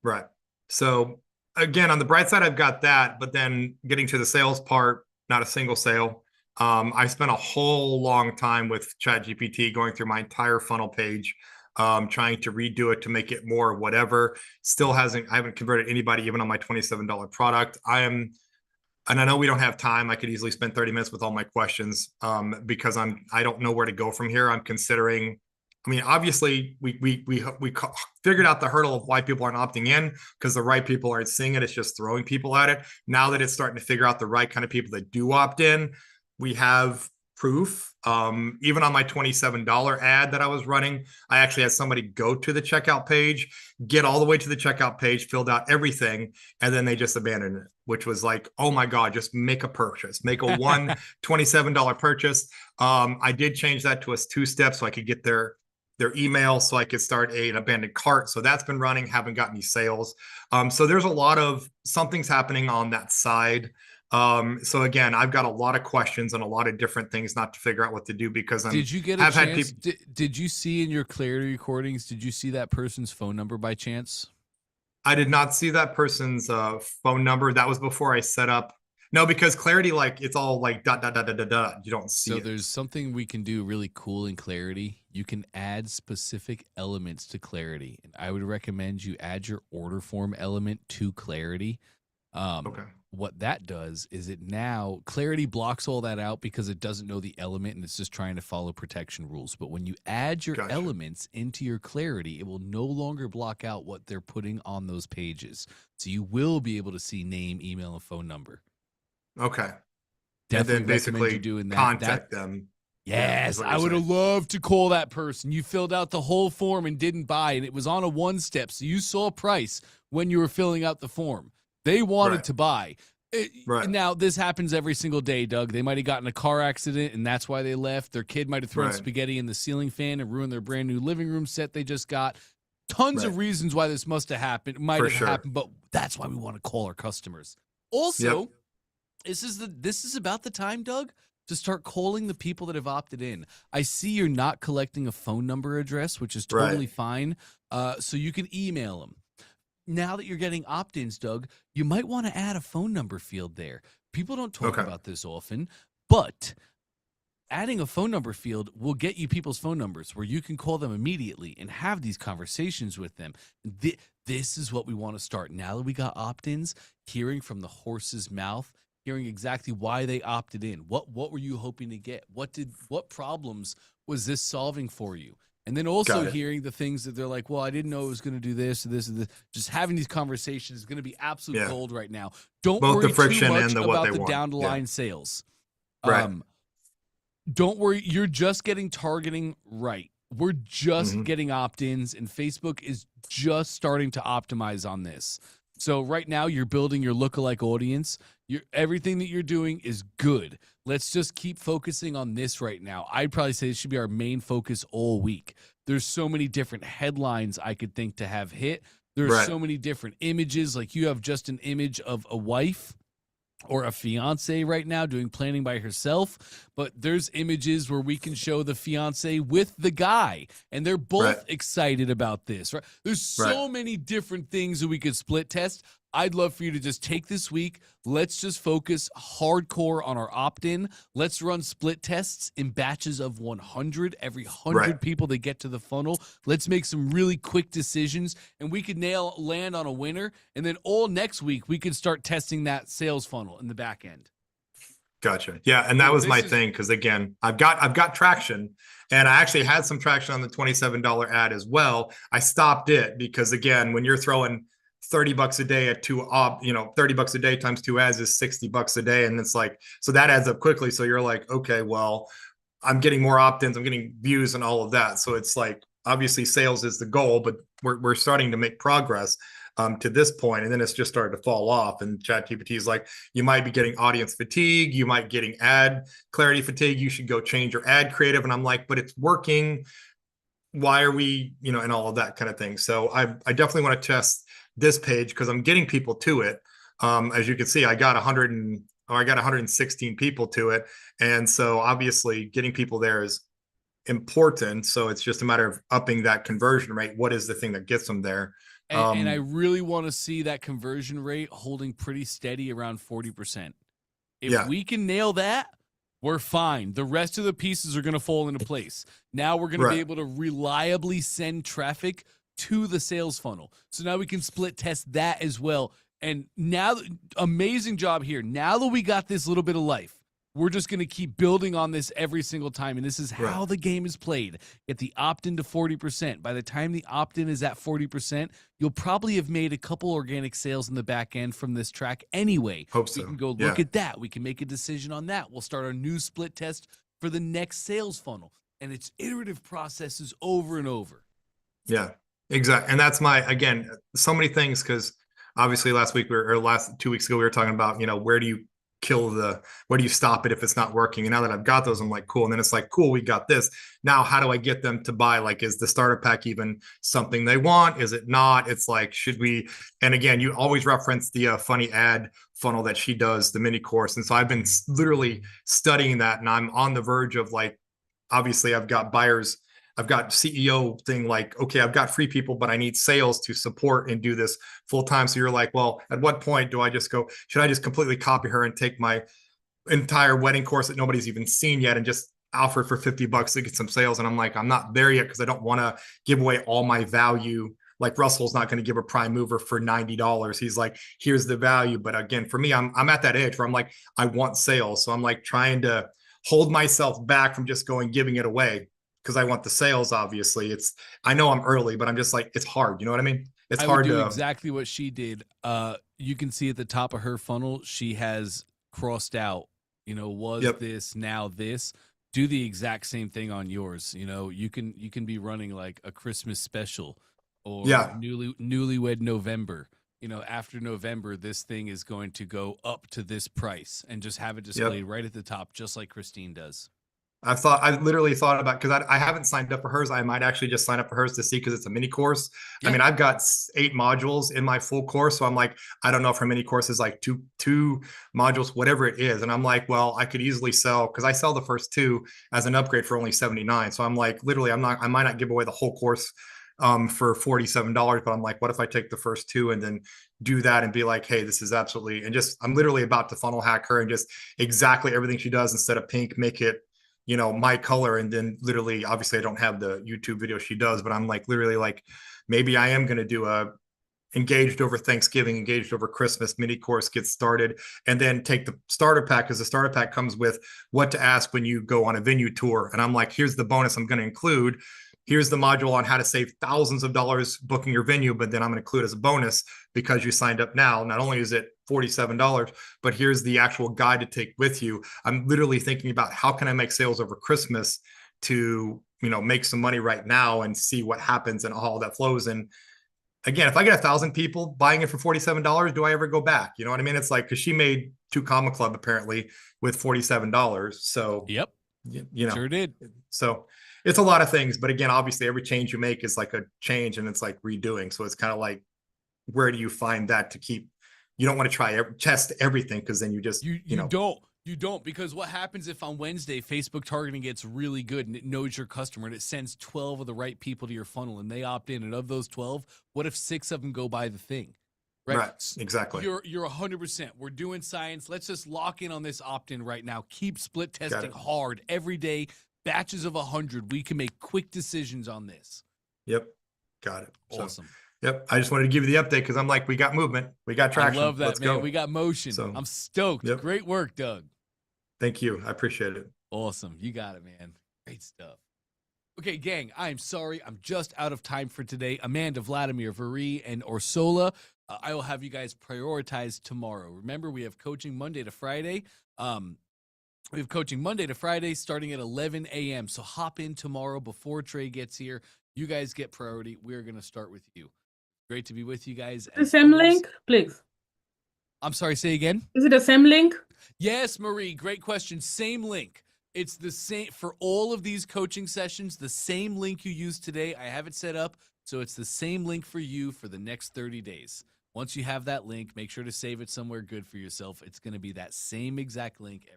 Right. So again, on the bright side, I've got that, but then getting to the sales part, not a single sale. I spent a whole long time with ChatGPT going through my entire funnel page, trying to redo it to make it more whatever. I haven't converted anybody even on my $27 product. And I know we don't have time. I could easily spend 30 minutes with all my questions because I don't know where to go from here. I'm considering, I mean, obviously we figured out the hurdle of why people aren't opting in because the right people aren't seeing it. It's just throwing people at it. Now that it's starting to figure out the right kind of people that do opt in, we have proof. Even on my $27 ad that I was running, I actually had somebody go to the checkout page, get all the way to the checkout page, filled out everything, and then they just abandoned it, which was like, oh my God, just make a purchase, make a $27 purchase. I did change that to a 2-step so I could get their email so I could start an abandoned cart. So that's been running, haven't got any sales. So there's a lot of something's happening on that side. So again, I've got a lot of questions and a lot of different things not to figure out what to do because Did you get a chance? Did you see in your clarity recordings, did you see that person's phone number by chance? I did not see that person's phone number. That was before I set up. No, because clarity, like it's all like ... You don't see it. So there's something we can do really cool in clarity. You can add specific elements to clarity. And I would recommend you add your order form element to clarity. Okay. What that does is clarity blocks all that out because it doesn't know the element and it's just trying to follow protection rules. But when you add your elements into your clarity, it will no longer block out what they're putting on those pages. So you will be able to see name, email, and phone number. Okay. Definitely and then basically doing that. Contact them. Yes, I would have loved to call that person. You filled out the whole form and didn't buy, and it was on a 1-step, so you saw price when you were filling out the form. They wanted to buy. Now, this happens every single day, Doug. They might have gotten a car accident, and that's why they left. Their kid might have thrown spaghetti in the ceiling fan and ruined their brand new living room set they just got. Tons of reasons why this must have happened. Might have happened, but that's why we want to call our customers. Also, this is about the time, Doug, to start calling the people that have opted in. I see you're not collecting a phone number address, which is totally fine. So you can email them. Now that you're getting opt-ins, Doug, you might want to add a phone number field there. People don't talk about this often, but adding a phone number field will get you people's phone numbers where you can call them immediately and have these conversations with them. This is what we want to start. Now that we got opt-ins, hearing from the horse's mouth, hearing exactly why they opted in. What were you hoping to get? What problems was this solving for you? And then also hearing the things that they're like, well, I didn't know it was going to do this or this and this. Just having these conversations is going to be absolute gold right now. Don't worry too much about the down the line sales. Don't worry. You're just getting targeting right. We're just getting opt-ins, and Facebook is just starting to optimize on this. So right now you're building your lookalike audience. Everything that you're doing is good. Let's just keep focusing on this right now. I'd probably say it should be our main focus all week. there's so many different headlines I could think to have hit. There's Right. so many different images. Like you have just an image of a wife or a fiance right now doing planning by herself, but there's images where we can show the fiance with the guy and they're both Right. excited about this, right? There's so many different things that we could split test. I'd love for you to just take this week. Let's just focus hardcore on our opt-in. Let's run split tests in batches of 100, every 100 people that get to the funnel. Let's make some really quick decisions, and we could land on a winner. And then all next week, we could start testing that sales funnel in the back end. Gotcha. Yeah. And that Well, was my this is- thing. Cause again, I've got traction, and I actually had some traction on the $27 ad as well. I stopped it because again, when you're throwing $30 a day at $30 a day times 2 ads is $60 a day. And it's like, so that adds up quickly. So you're like, okay, well, I'm getting more opt-ins, I'm getting views and all of that. So it's like, obviously sales is the goal, but we're starting to make progress to this point, and then it's just started to fall off. And ChatGPT is like, you might be getting audience fatigue, you might getting ad clarity fatigue, you should go change your ad creative. And I'm like, but it's working. Why are we, and all of that kind of thing. So I definitely want to test this page because I'm getting people to it. As you can see, I got 116 people to it. And so obviously getting people there is important. So it's just a matter of upping that conversion rate. What is the thing that gets them there? And I really want to see that conversion rate holding pretty steady around 40%. If we can nail that, we're fine. The rest of the pieces are going to fall into place. Now we're going to be able to reliably send traffic to the sales funnel. So now we can split test that as well. And now, amazing job here. Now that we got this little bit of life, we're just going to keep building on this every single time. And this is how the game is played. Get the opt-in to 40%. By the time the opt-in is at 40%, you'll probably have made a couple organic sales in the back end from this track anyway. Hope so. We can go look at that. We can make a decision on that. We'll start our new split test for the next sales funnel. And it's iterative processes over and over. Yeah, exactly. And that's again, so many things, because obviously last 2 weeks ago, we were talking about, where do you stop it if it's not working? And now that I've got those, I'm like, cool. And then it's like, cool, we got this. Now, how do I get them to buy? Like, is the starter pack even something they want? Is it not? It's like, should we? And again, you always reference the funny ad funnel that she does, the mini course. And so I've been literally studying that, and I'm on the verge of like, obviously I've got buyers, I've got CEO thing, like, okay, I've got free people, but I need sales to support and do this full time. So you're like, well, at what point do I just go, should I just completely copy her and take my entire wedding course that nobody's even seen yet and just offer it for $50 to get some sales? And I'm like, I'm not there yet because I don't want to give away all my value. Like Russell's not going to give a prime mover for $90. He's like, here's the value. But again, for me, I'm at that edge where I'm like, I want sales. So I'm like trying to hold myself back from just giving it away, because I want the sales. Obviously, I know I'm early, but I'm just like, it's hard. You know what I mean? It's hard to do exactly what she did. You can see at the top of her funnel, she has crossed out, this, now this. Do the exact same thing on yours. You can be running like a Christmas special or newlywed November. After November, this thing is going to go up to this price, and just have it displayed right at the top, just like Christine does. I literally thought about, because I haven't signed up for hers. I might actually just sign up for hers to see, because it's a mini course. I mean, I've got 8 modules in my full course. So I'm like, I don't know if her mini course is like two modules, whatever it is. And I'm like, well, I could easily sell, because I sell the first 2 as an upgrade for only $79. So I'm like, literally, I might not give away the whole course for $47, but I'm like, what if I take the first 2 and then do that and be like, hey, this is absolutely, and I'm literally about to funnel hack her and just exactly everything she does, instead of pink, make it, my color. And then literally, obviously I don't have the YouTube video she does, but I'm like, literally, like, maybe I am going to do a engaged over Thanksgiving, engaged over Christmas mini course, get started, and then take the starter pack, because the starter pack comes with what to ask when you go on a venue tour. And I'm like, here's the bonus I'm going to include. Here's the module on how to save thousands of dollars booking your venue, but then I'm going to include as a bonus, because you signed up now. Not only is it $47, but here's the actual guide to take with you. I'm literally thinking about, how can I make sales over Christmas to, make some money right now and see what happens and all that flows. And again, if I get 1,000 people buying it for $47, do I ever go back? You know what I mean? It's like, because she made 2 Comma Club apparently with $47. So yep, sure did. So it's a lot of things, but again, obviously every change you make is like a change and it's like redoing. So it's kind of like, where do you find that to keep, you don't want to test everything, because then you just, You don't, because what happens if on Wednesday Facebook targeting gets really good and it knows your customer and it sends 12 of the right people to your funnel and they opt in, and of those 12, what if 6 of them go buy the thing? Right, exactly. You're 100%. We're doing science. Let's just lock in on this opt-in right now. Keep split testing hard every day. Batches of 100. We can make quick decisions on this. Yep, got it. Awesome. So, yep, I just wanted to give you the update because I'm like, we got movement, we got traction. I love that, Let's man. go. We got motion. So, I'm stoked. yep. Great work, Doug. Thank you. I appreciate it. Awesome. You got it, man. Great stuff. Okay, gang, I'm sorry. I'm just out of time for today. Amanda, Vladimir, Varie, and Orsola, I will have you guys prioritize tomorrow. Remember, we have coaching Monday to Friday. We have coaching Monday to Friday starting at 11 a.m. So hop in tomorrow before Trey gets here. You guys get priority. We're going to start with you. Great to be with you guys. The same link, please. I'm sorry, say again? Is it the same link? Yes, Marie, great question. Same link. It's the same for all of these coaching sessions, the same link you used today. I have it set up, so it's the same link for you for the next 30 days. Once you have that link, make sure to save it somewhere good for yourself. It's going to be that same exact link.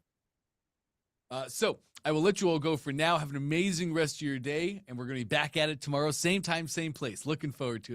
So I will let you all go for now. Have an amazing rest of your day, and we're going to be back at it tomorrow. Same time, same place. Looking forward to it.